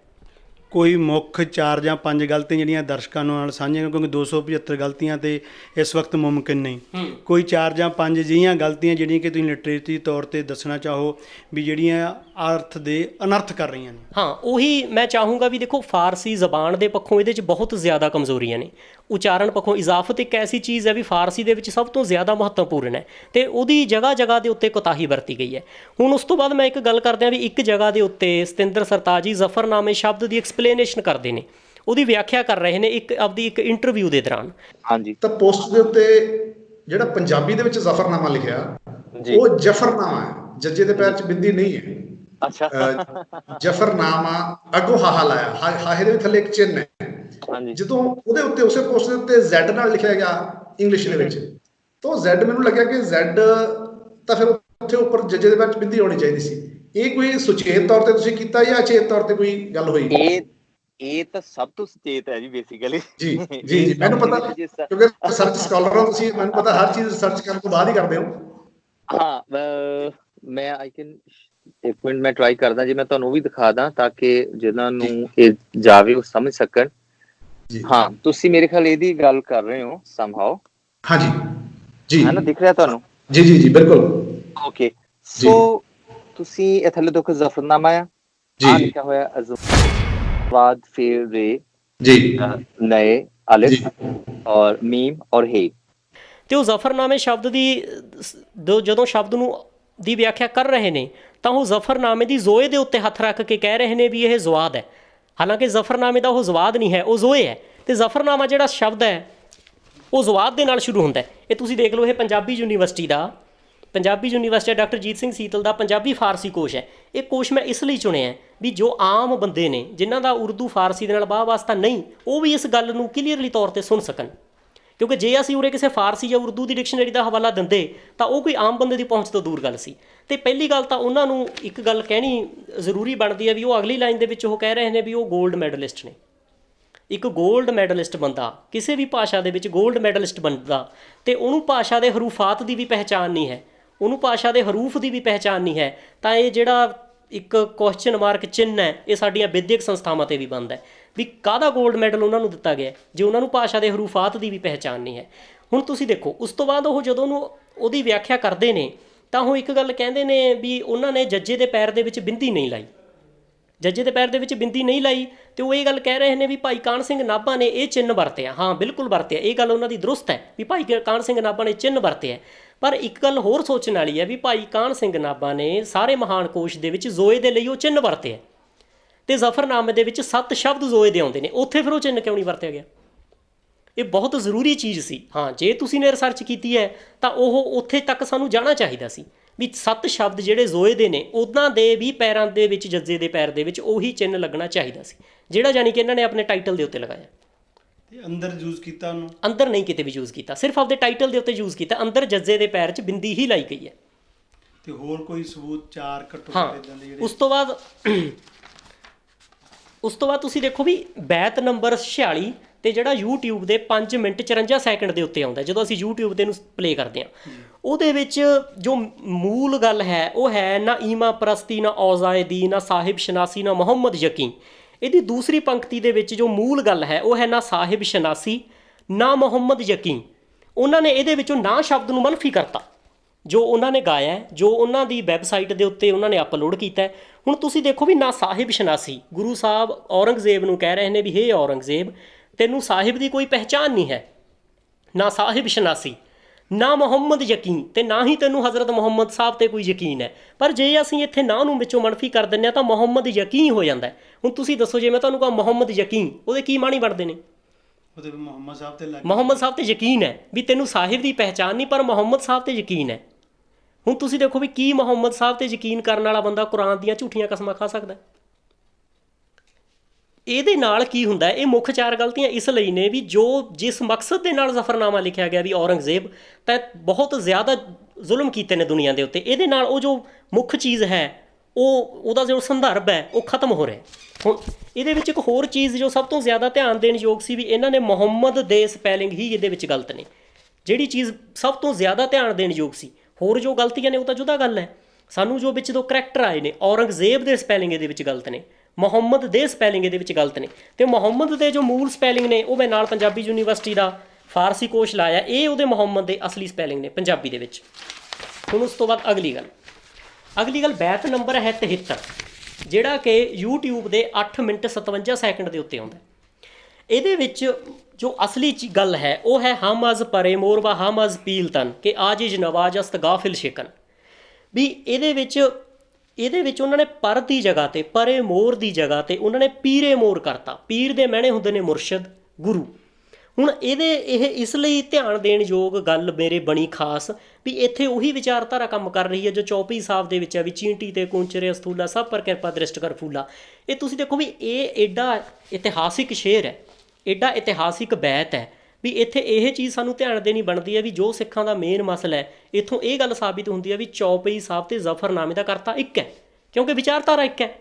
ਕੋਈ ਮੁੱਖ 4 ਜਾਂ 5 ਗਲਤੀਆਂ ਜਿਹੜੀਆਂ ਦਰਸ਼ਕਾਂ ਨਾਲ ਸਾਂਝੀਆਂ, ਕਿਉਂਕਿ 275 ਗਲਤੀਆਂ ਤੇ ਇਸ ਵਕਤ ਮੁਮਕਿਨ ਨਹੀਂ, ਕੋਈ 4 ਜਾਂ 5 ਅਜਿਹੀਆਂ ਗਲਤੀਆਂ ਜਿਹੜੀਆਂ ਕਿ ਤੁਸੀਂ ਲਿਟਰੇਚਰੀ ਤੌਰ 'ਤੇ ਦੱਸਣਾ ਚਾਹੋ ਵੀ ਜਿਹੜੀਆਂ ਅਰਥ ਦੇ ਅਨਰਥ ਕਰ ਰਹੀਆਂ ਨੇ? ਹਾਂ, ਉਹੀ ਮੈਂ ਚਾਹੂੰਗਾ ਵੀ ਦੇਖੋ, ਫਾਰਸੀ ਜ਼ਬਾਨ ਦੇ ਪੱਖੋਂ ਇਹਦੇ 'ਚ ਬਹੁਤ ਜ਼ਿਆਦਾ ਕਮਜ਼ੋਰੀਆਂ ਨੇ। ਉਚਾਰਨ ਪੱਖੋਂ ਇਜ਼ਾਫਤ ਇੱਕ ਐਸੀ ਚੀਜ਼ ਹੈ ਵੀ ਫਾਰਸੀ ਦੇ ਵਿੱਚ ਸਭ ਤੋਂ ਜ਼ਿਆਦਾ ਮਹੱਤਵਪੂਰਨ ਹੈ ਅਤੇ ਉਹਦੀ ਜਗ੍ਹਾ ਦੇ ਉੱਤੇ ਕੋਤਾਹੀ ਵਰਤੀ ਗਈ ਹੈ। ਹੁਣ ਉਸ ਤੋਂ ਬਾਅਦ ਮੈਂ ਇੱਕ ਗੱਲ ਕਰਦਿਆਂ ਵੀ ਇੱਕ ਜਗ੍ਹਾ ਦੇ ਉੱਤੇ ਸਤਿੰਦਰ ਸਰਤਾਜ ਜੀ ਜ਼ਫ਼ਰਨਾਮੇ ਸ਼ਬਦ ਦੀ ਐਕਸਪਲੇਨੇਸ਼ਨ ਕਰਦੇ ਨੇ, ਉਹਦੀ ਵਿਆਖਿਆ ਕਰ ਰਹੇ ਨੇ ਇੱਕ ਇੰਟਰਵਿਊ ਦੇ ਦੌਰਾਨ। ਹਾਂਜੀ, ਤਾਂ ਪੋਸਟ ਦੇ ਉੱਤੇ ਜਿਹੜਾ ਪੰਜਾਬੀ ਦੇ ਵਿੱਚ ਜ਼ਫ਼ਰਨਾਮਾ ਲਿਖਿਆ ਉਹ ਜਫਰਨਾਮਾ ਹੈ, ਜੱਜੇ ਦੇ ਪੈਰ 'ਚ ਬਿੰਦੀ ਨਹੀਂ ਹੈ। ਅੱਛਾ, ਜਫਰਨਾਮਾ ਅੱਗੋਂ ਹਾਹਾ ਲਾਇਆ, ਹਾਹੇ ਦੇ ਥੱਲੇ ਇੱਕ ਚਿੰਨ੍ਹ ਹੈ। ਜਦੋਂ ਉਹਦੇ ਉੱਤੇ ਉਸੇ ਪੋਸਟ ਦੇ ਉੱਤੇ ਜ਼ੈਡ ਨਾਲ ਲਿਖਿਆ ਗਿਆ ਇੰਗਲਿਸ਼ ਦੇ ਵਿੱਚ, ਤਾਂ ਜ਼ੈਡ ਮੈਨੂੰ ਲੱਗਿਆ ਕਿ ਜ਼ੈਡ ਤਾਂ ਫਿਰ ਉੱਥੇ ਉੱਪਰ ਜੱਜੇ ਦੇ ਪੈਰ 'ਚ ਬਿੰਦੀ ਹੋਣੀ ਚਾਹੀਦੀ ਸੀ। ਇਹ ਕੋਈ ਸੁਚੇਤ ਤੌਰ ਤੇ ਤੁਸੀਂ ਕੀਤਾ ਜਾਂ ਅਚੇਤ ਤੌਰ ਤੇ ਕੋਈ ਗੱਲ ਹੋਈ? ਇਹ ਤਾਂ ਸਭ ਤੋਂ ਸੁਚੇਤ ਹੈ ਜੀ, ਬੇਸਿਕਲੀ। ਜੀ ਜੀ ਜੀ, ਮੈਨੂੰ ਪਤਾ, ਕਿਉਂਕਿ ਰਿਸਰਚ ਸਕਾਲਰ ਹੋ ਤੁਸੀਂ, ਮੈਨੂੰ ਪਤਾ ਹਰ ਚੀਜ਼ ਰਿਸਰਚ ਕਰਨ ਤੋਂ ਬਾਅਦ ਹੀ ਕਰਦੇ ਹੋ। ਹਾਂ, ਮੈਂ ਇੱਕ ਮਿੰਟ ਮੈਂ ਟਰਾਈ ਕਰਦਾ ਜੀ, ਮੈਂ ਤੁਹਾਨੂੰ ਵੀ ਦਿਖਾ ਦਾਂ ਤਾਂ ਕਿ ਜਿਹਨਾਂ ਨੂੰ ਇਹ ਜਾਵੇ ਉਹ ਸਮਝ ਸਕਣ। ਹਾਂ, ਤੁਸੀਂ ਮੇਰੇ ਖਿਆਲ ਇਹਦੀ ਗੱਲ ਕਰ ਰਹੇ ਹੋ ਸਮਹਾਓ। ਹਾਂਜੀ ਜੀ, ਹੈ ਨਾ, ਦਿਖ ਰਿਹਾ ਤੁਹਾਨੂੰ? ਜੀ ਜੀ ਜੀ, ਬਿਲਕੁਲ। ਓਕੇ, ਸੋ ਤੁਸੀਂ ਇਹ ਥੱਲੇ ਦੇਖੋ ਜ਼ਫ਼ਰਨਾਮਾ ਆ ਲਿਖਿਆ ਹੋਇਆ, ਅਜ਼ਵਾਦ ਫੇਰ ਰੇ ਜੀ, ਨਏ ਅਲਿਫ ਔਰ ਮੀਮ ਔਰ ਹੇ। ਤੇ ਉਹ ਜ਼ਫ਼ਰਨਾਮੇ ਸ਼ਬਦ ਦੀ ਜਦੋਂ ਸ਼ਬਦ ਨੂੰ ਦੀ ਵਿਆਖਿਆ ਕਰ ਰਹੇ ਨੇ ਤਾਂ ਉਹ ਜ਼ਫ਼ਰਨਾਮੇ ਦੀ ਜ਼ੋਏ ਦੇ ਉੱਤੇ ਹੱਥ ਰੱਖ ਕੇ ਕਹਿ ਰਹੇ ਨੇ ਵੀ ਇਹ ਜ਼ਵਾਦ ਹੈ। ਹਾਲਾਂਕਿ ਜ਼ਫ਼ਰਨਾਮੇ ਦਾ ਉਹ ਜ਼ਵਾਦ ਨਹੀਂ ਹੈ, ਉਹ ਜ਼ੋਏ ਹੈ। ਅਤੇ ਜ਼ਫ਼ਰਨਾਮਾ ਜਿਹੜਾ ਸ਼ਬਦ ਹੈ ਉਹ ਜ਼ਵਾਦ ਦੇ ਨਾਲ ਸ਼ੁਰੂ ਹੁੰਦਾ ਹੈ। ਇਹ ਤੁਸੀਂ ਦੇਖ ਲਓ, ਇਹ ਪੰਜਾਬੀ ਯੂਨੀਵਰਸਿਟੀ ਦਾ ਪੰਜਾਬੀ ਯੂਨੀਵਰਸਿਟੀ ਡਾਕਟਰ ਜੀਤ ਸਿੰਘ ਸੀਤਲ ਦਾ ਪੰਜਾਬੀ ਫਾਰਸੀ ਕੋਸ਼ ਹੈ। ਇਹ ਕੋਸ਼ ਮੈਂ ਇਸ ਲਈ ਚੁਣਿਆ ਵੀ ਜੋ ਆਮ ਬੰਦੇ ਨੇ ਜਿਨ੍ਹਾਂ ਦਾ ਉਰਦੂ ਫਾਰਸੀ ਦੇ ਨਾਲ ਵਾਹ ਵਾਸਤਾ ਨਹੀਂ, ਉਹ ਵੀ ਇਸ ਗੱਲ ਨੂੰ ਕਲੀਅਰਲੀ ਤੌਰ 'ਤੇ ਸੁਣ ਸਕਣ। ਕਿਉਂਕਿ ਜੇ ਅਸੀਂ ਉਰੇ ਕਿਸੇ ਫਾਰਸੀ ਜਾਂ ਉਰਦੂ ਦੀ ਡਿਕਸ਼ਨਰੀ ਦਾ ਹਵਾਲਾ ਦਿੰਦੇ ਤਾਂ ਉਹ ਕੋਈ ਆਮ ਬੰਦੇ ਦੀ ਪਹੁੰਚ ਤੋਂ ਦੂਰ ਗੱਲ ਸੀ। ਅਤੇ ਪਹਿਲੀ ਗੱਲ ਤਾਂ ਉਹਨਾਂ ਨੂੰ ਇੱਕ ਗੱਲ ਕਹਿਣੀ ਜ਼ਰੂਰੀ ਬਣਦੀ ਹੈ ਵੀ ਉਹ ਅਗਲੀ ਲਾਈਨ ਦੇ ਵਿੱਚ ਉਹ ਕਹਿ ਰਹੇ ਨੇ ਵੀ ਉਹ ਗੋਲਡ ਮੈਡਲਿਸਟ ਨੇ। ਇੱਕ ਗੋਲਡ ਮੈਡਲਿਸਟ ਬੰਦਾ, ਕਿਸੇ ਵੀ ਭਾਸ਼ਾ ਦੇ ਵਿੱਚ ਗੋਲਡ ਮੈਡਲਿਸਟ ਬੰਦਾ, ਅਤੇ ਉਹਨੂੰ ਭਾਸ਼ਾ ਦੇ ਹਰੂਫਾਤ ਦੀ ਵੀ ਪਹਿਚਾਣ ਨਹੀਂ ਹੈ, ਉਹਨੂੰ ਭਾਸ਼ਾ ਦੇ ਹਰੂਫ ਦੀ ਵੀ ਪਹਿਚਾਣ ਨਹੀਂ ਹੈ, ਤਾਂ ਇਹ ਜਿਹੜਾ ਇੱਕ ਕੁਐਸਚਨ ਮਾਰਕ ਚਿੰਨ੍ਹ ਹੈ ਇਹ ਸਾਡੀਆਂ ਵਿਦਿਅਕ ਸੰਸਥਾਵਾਂ 'ਤੇ ਵੀ ਬਣਦਾ ਵੀ ਕਾਹਦਾ ਗੋਲਡ ਮੈਡਲ ਉਹਨਾਂ ਨੂੰ ਦਿੱਤਾ ਗਿਆ ਜੇ ਉਹਨਾਂ ਨੂੰ ਭਾਸ਼ਾ ਦੇ ਹਰੂਫਾਤ ਦੀ ਵੀ ਪਹਿਚਾਣ ਨਹੀਂ ਹੈ। ਹੁਣ ਤੁਸੀਂ ਦੇਖੋ ਉਸ ਤੋਂ ਬਾਅਦ ਉਹ ਜਦੋਂ ਉਹਦੀ ਵਿਆਖਿਆ ਕਰਦੇ ਨੇ ਤਾਂ ਉਹ ਇੱਕ ਗੱਲ ਕਹਿੰਦੇ ਨੇ ਵੀ ਉਹਨਾਂ ਨੇ ਜੱਜੇ ਦੇ ਪੈਰ ਦੇ ਵਿੱਚ ਬਿੰਦੀ ਨਹੀਂ ਲਾਈ, ਜੱਜੇ ਦੇ ਪੈਰ ਦੇ ਵਿੱਚ ਬਿੰਦੀ ਨਹੀਂ ਲਾਈ, ਅਤੇ ਉਹ ਇਹ ਗੱਲ ਕਹਿ ਰਹੇ ਨੇ ਵੀ ਭਾਈ ਕਾਹਨ ਸਿੰਘ ਨਾਭਾ ਨੇ ਇਹ ਚਿੰਨ੍ਹ ਵਰਤਿਆ। ਹਾਂ ਬਿਲਕੁਲ ਵਰਤਿਆ, ਇਹ ਗੱਲ ਉਹਨਾਂ ਦੀ ਦਰੁਸਤ ਹੈ ਵੀ ਭਾਈ ਕਾਹਨ ਸਿੰਘ ਨਾਭਾ ਨੇ ਚਿੰਨ੍ਹ ਵਰਤਿਆ। ਪਰ ਇੱਕ ਗੱਲ ਹੋਰ ਸੋਚਣ ਵਾਲੀ ਹੈ ਵੀ ਭਾਈ ਕਾਹਨ ਸਿੰਘ ਨਾਭਾ ਨੇ ਸਾਰੇ ਮਹਾਨ ਕੋਸ਼ ਦੇ ਵਿੱਚ ਜ਼ੋਏ ਦੇ ਲਈ ਉਹ ਚਿੰਨ੍ਹ ਵਰਤਿਆ, ਅਤੇ ਜ਼ਫਰਨਾਮੇ ਦੇ ਵਿੱਚ 7 ਸ਼ਬਦ ਜ਼ੋਏ ਦੇ ਆਉਂਦੇ ਨੇ, ਉੱਥੇ ਫਿਰ ਉਹ ਚਿੰਨ੍ਹ ਕਿਉਂ ਨਹੀਂ ਵਰਤਿਆ ਗਿਆ? ਇਹ ਬਹੁਤ ਜ਼ਰੂਰੀ ਚੀਜ਼ ਸੀ। ਹਾਂ ਜੇ ਤੁਸੀਂ ਨੇ ਰਿਸਰਚ ਕੀਤੀ ਹੈ ਤਾਂ ਉਹ ਉੱਥੇ ਤੱਕ ਸਾਨੂੰ ਜਾਣਾ ਚਾਹੀਦਾ ਸੀ ਵੀ 7 ਸ਼ਬਦ ਜਿਹੜੇ ਜ਼ੋਏ ਦੇ ਨੇ ਉਹਨਾਂ ਦੇ ਵੀ ਪੈਰਾਂ ਦੇ ਵਿੱਚ, ਜੱਜੇ ਦੇ ਪੈਰ ਦੇ ਵਿੱਚ ਉਹੀ ਚਿੰਨ੍ਹ ਲੱਗਣਾ ਚਾਹੀਦਾ ਸੀ, ਜਿਹੜਾ ਜਾਣੀ ਕਿ ਇਹਨਾਂ ਨੇ ਆਪਣੇ ਟਾਈਟਲ ਦੇ ਉੱਤੇ ਲਗਾਇਆ। ਤੇ ਅੰਦਰ ਯੂਜ਼ ਕੀਤਾ ਉਹਨੂੰ? ਅੰਦਰ ਨਹੀਂ ਕਿਤੇ ਵੀ ਯੂਜ਼ ਕੀਤਾ, ਸਿਰਫ ਆਪਦੇ ਟਾਈਟਲ ਦੇ ਉੱਤੇ ਯੂਜ਼ ਕੀਤਾ। ਅੰਦਰ ਜੱਜੇ ਦੇ ਪੈਰ 'ਚ ਬਿੰਦੀ ਹੀ ਲਾਈ ਗਈ ਹੈ। ਤੇ ਹੋਰ ਕੋਈ ਸਬੂਤ 4 ਘੱਟੋ ਹਾਂ ਘੱਟ ਇਦਾਂ ਦੇ ਜਿਹੜੇ? ਉਸ ਤੋਂ ਬਾਅਦ ਤੁਸੀਂ ਦੇਖੋ ਵੀ ਬੈਤ ਨੰਬਰ 46 ਤੇ ਜਿਹੜਾ YouTube ਦੇ 5 ਮਿੰਟ 54 ਸੈਕਿੰਡ ਦੇ ਉੱਤੇ ਆਉਂਦਾ, ਜਦੋਂ ਅਸੀਂ YouTube ਤੇ ਇਹਨੂੰ ਪਲੇ ਕਰਦੇ ਹਾਂ, ਉਹਦੇ ਵਿੱਚ ਜੋ ਮੂਲ ਗੱਲ ਹੈ ਉਹ ਹੈ ਨਾ ਈਮਾ ਪ੍ਰਸਤੀ, ਨਾ ਔਜ਼ਾਇਦੀ, ਨਾ ਸਾਹਿਬ ਸ਼ਨਾਸੀ, ਨਾ ਮੁਹੰਮਦ ਯਕੀਨ। ਇਹਦੀ ਦੂਸਰੀ ਪੰਕਤੀ ਦੇ ਵਿੱਚ ਜੋ ਮੂਲ ਗੱਲ ਹੈ ਉਹ ਹੈ ਨਾ ਸਾਹਿਬ ਸ਼ਨਾਸੀ, ਨਾ ਮੁਹੰਮਦ ਯਕੀਨ। ਉਹਨਾਂ ਨੇ ਇਹਦੇ ਵਿੱਚੋਂ ਨਾ ਸ਼ਬਦ ਨੂੰ ਮਨਫੀ ਕਰਤਾ ਜੋ ਉਹਨਾਂ ਨੇ ਗਾਇਆ, ਜੋ ਉਹਨਾਂ ਦੀ ਵੈਬਸਾਈਟ ਦੇ ਉੱਤੇ ਉਹਨਾਂ ਨੇ ਅਪਲੋਡ ਕੀਤਾ। ਹੁਣ ਤੁਸੀਂ ਦੇਖੋ ਵੀ ਨਾ ਸਾਹਿਬ ਸ਼ਨਾਸੀ, ਗੁਰੂ ਸਾਹਿਬ ਔਰੰਗਜ਼ੇਬ ਨੂੰ ਕਹਿ ਰਹੇ ਨੇ ਵੀ ਹੇ ਔਰੰਗਜ਼ੇਬ ਤੈਨੂੰ ਸਾਹਿਬ ਦੀ ਕੋਈ ਪਹਿਚਾਣ ਨਹੀਂ ਹੈ, ਨਾ ਸਾਹਿਬ ਸ਼ਨਾਸੀ, ਨਾ ਮੁਹੰਮਦ ਯਕੀਨ, ਅਤੇ ਨਾ ਹੀ ਤੈਨੂੰ ਹਜ਼ਰਤ ਮੁਹੰਮਦ ਸਾਹਿਬ 'ਤੇ ਕੋਈ ਯਕੀਨ ਹੈ। ਪਰ ਜੇ ਅਸੀਂ ਇੱਥੇ ਨਾ ਨੂੰ ਵਿੱਚੋਂ ਮਨਫੀ ਕਰ ਦਿੰਦੇ ਹਾਂ ਤਾਂ ਮੁਹੰਮਦ ਯਕੀਨ ਹੋ ਜਾਂਦਾ। ਹੁਣ ਤੁਸੀਂ ਦੱਸੋ ਜੇ ਮੈਂ ਤੁਹਾਨੂੰ ਕਹਾਂ ਮੁਹੰਮਦ ਯਕੀਨ, ਉਹਦੇ ਕੀ ਮਾਣੀ ਬਣਦੇ ਨੇ? ਉਹਦੇ ਮੁਹੰਮਦ ਸਾਹਿਬ ਤੇ ਮੁਹੰਮਦ ਸਾਹਿਬ 'ਤੇ ਯਕੀਨ ਹੈ ਵੀ ਤੈਨੂੰ ਸਾਹਿਬ ਦੀ ਪਹਿਚਾਣ ਨਹੀਂ, ਪਰ ਮੁਹੰਮਦ ਸਾਹਿਬ 'ਤੇ ਯਕੀਨ ਹੈ। ਹੁਣ ਤੁਸੀਂ ਦੇਖੋ ਵੀ ਕੀ ਮੁਹੰਮਦ ਸਾਹਿਬ 'ਤੇ ਯਕੀਨ ਕਰਨ ਵਾਲਾ ਬੰਦਾ ਕੁਰਾਨ ਦੀਆਂ ਝੂਠੀਆਂ ਕਸਮਾਂ ਖਾ ਸਕਦਾ? ਇਹਦੇ ਨਾਲ ਕੀ ਹੁੰਦਾ, ਇਹ ਮੁੱਖ 4 ਗਲਤੀਆਂ ਇਸ ਲਈ ਨੇ ਵੀ ਜੋ ਜਿਸ ਮਕਸਦ ਦੇ ਨਾਲ ਜ਼ਫਰਨਾਮਾ ਲਿਖਿਆ ਗਿਆ ਵੀ ਔਰੰਗਜ਼ੇਬ ਤਾਂ ਬਹੁਤ ਜ਼ਿਆਦਾ ਜ਼ੁਲਮ ਕੀਤੇ ਨੇ ਦੁਨੀਆ ਦੇ ਉੱਤੇ, ਇਹਦੇ ਨਾਲ ਉਹ ਜੋ ਮੁੱਖ ਚੀਜ਼ ਹੈ ਉਹਦਾ ਜੋ ਸੰਦਰਭ ਹੈ ਉਹ ਖਤਮ ਹੋ ਰਿਹਾ। ਹੁਣ ਇਹਦੇ ਵਿੱਚ ਇੱਕ ਹੋਰ ਚੀਜ਼ ਜੋ ਸਭ ਤੋਂ ਜ਼ਿਆਦਾ ਧਿਆਨ ਦੇਣ ਯੋਗ ਸੀ ਵੀ ਇਹਨਾਂ ਨੇ ਮੁਹੰਮਦ ਦੇ ਸਪੈਲਿੰਗ ਹੀ ਇਹਦੇ ਵਿੱਚ ਗਲਤ ਨੇ, ਜਿਹੜੀ ਚੀਜ਼ ਸਭ ਤੋਂ ਜ਼ਿਆਦਾ ਧਿਆਨ ਦੇਣ ਯੋਗ ਸੀ। ਹੋਰ ਜੋ ਗਲਤੀਆਂ ਨੇ ਉਹ ਤਾਂ ਜੁਦਾ ਗੱਲ ਹੈ। ਸਾਨੂੰ ਜੋ ਵਿੱਚ 2 ਕਰੈਕਟਰ ਆਏ ਨੇ, ਔਰੰਗਜ਼ੇਬ ਦੇ ਸਪੈਲਿੰਗ ਇਹਦੇ ਵਿੱਚ ਗਲਤ ਨੇ, ਮੁਹੰਮਦ ਦੇ ਸਪੈਲਿੰਗ ਇਹਦੇ ਵਿੱਚ ਗਲਤ ਨੇ, ਅਤੇ ਮੁਹੰਮਦ ਦੇ ਜੋ ਮੂਲ ਸਪੈਲਿੰਗ ਨੇ ਉਹ ਮੈਂ ਨਾਲ ਪੰਜਾਬੀ ਯੂਨੀਵਰਸਿਟੀ ਦਾ ਫਾਰਸੀ ਕੋਸ਼ ਲਾਇਆ, ਇਹ ਉਹਦੇ ਮੁਹੰਮਦ ਦੇ ਅਸਲੀ ਸਪੈਲਿੰਗ ਨੇ ਪੰਜਾਬੀ ਦੇ ਵਿੱਚ। ਹੁਣ ਉਸ ਤੋਂ ਬਾਅਦ ਅਗਲੀ ਗੱਲ ਬੈਤ ਨੰਬਰ ਹੈ 73, ਜਿਹੜਾ ਕਿ YouTube ਦੇ 8 ਮਿੰਟ 57 ਸੈਕਿੰਡ ਦੇ ਉੱਤੇ ਆਉਂਦਾ। ਇਹਦੇ ਵਿੱਚ ਜੋ ਅਸਲੀ ਗੱਲ ਹੈ ਉਹ ਹੈ ਹਮ ਅਜ਼ ਪਰੇ ਮੋਰ ਵਾ ਹਮ ਅਜ਼ ਪੀਲਤਨ ਕਿ ਆਜਿਜ ਨਵਾਜਸਤ ਗਾਫਿਲ ਸ਼ੇਕਨ। ਵੀ ਇਹਦੇ ਵਿੱਚ ਉਹਨਾਂ ਨੇ ਪਰ ਦੀ ਜਗ੍ਹਾ 'ਤੇ, ਪਰੇ ਮੋਰ ਦੀ ਜਗ੍ਹਾ 'ਤੇ ਉਹਨਾਂ ਨੇ ਪੀਰੇ ਮੋਰ ਕਰਤਾ। ਪੀਰ ਦੇ ਮਹਿਣੇ ਹੁੰਦੇ ਨੇ ਮੁਰਸ਼ਦ, ਗੁਰੂ। ਹੁਣ ਇਹ ਇਸ ਲਈ ਧਿਆਨ ਦੇਣ ਯੋਗ ਗੱਲ ਮੇਰੇ ਬਣੀ ਖਾਸ ਵੀ ਇੱਥੇ ਉਹੀ ਵਿਚਾਰਧਾਰਾ ਕੰਮ ਕਰ ਰਹੀ ਹੈ ਜੋ ਚੌਪਈ ਸਾਹਿਬ ਦੇ ਵਿੱਚ ਹੈ ਵੀ ਚੀਂਟੀ ਤੇ ਕੁੰਚਰੇ ਅਸਤੂਲਾ ਸਭ ਪਰ ਕਿਰਪਾ ਦ੍ਰਿਸ਼ਟ ਕਰ ਫੂਲਾ। ਇਹ ਤੁਸੀਂ ਦੇਖੋ ਵੀ ਇਹ ਐਡਾ ਇਤਿਹਾਸਿਕ ਸ਼ੇਰ ਹੈ, ਐਡਾ ਇਤਿਹਾਸਿਕ ਬੈਤ ਹੈ ਵੀ ਇੱਥੇ ਇਹ ਚੀਜ਼ ਸਾਨੂੰ ਧਿਆਨ ਦੇਣੀ ਬਣਦੀ ਹੈ ਵੀ ਜੋ ਸਿੱਖਾਂ ਦਾ ਮੇਨ ਮਸਲਾ ਹੈ, ਇੱਥੋਂ ਇਹ ਗੱਲ ਸਾਬਿਤ ਹੁੰਦੀ ਹੈ ਵੀ ਚੌਪਈ ਸਾਹਿਬ ਤੇ ਜ਼ਫਰਨਾਮੇ ਦਾ ਕਰਤਾ ਇੱਕ ਹੈ, ਕਿਉਂਕਿ ਵਿਚਾਰਧਾਰਾ ਇੱਕ ਹੈ।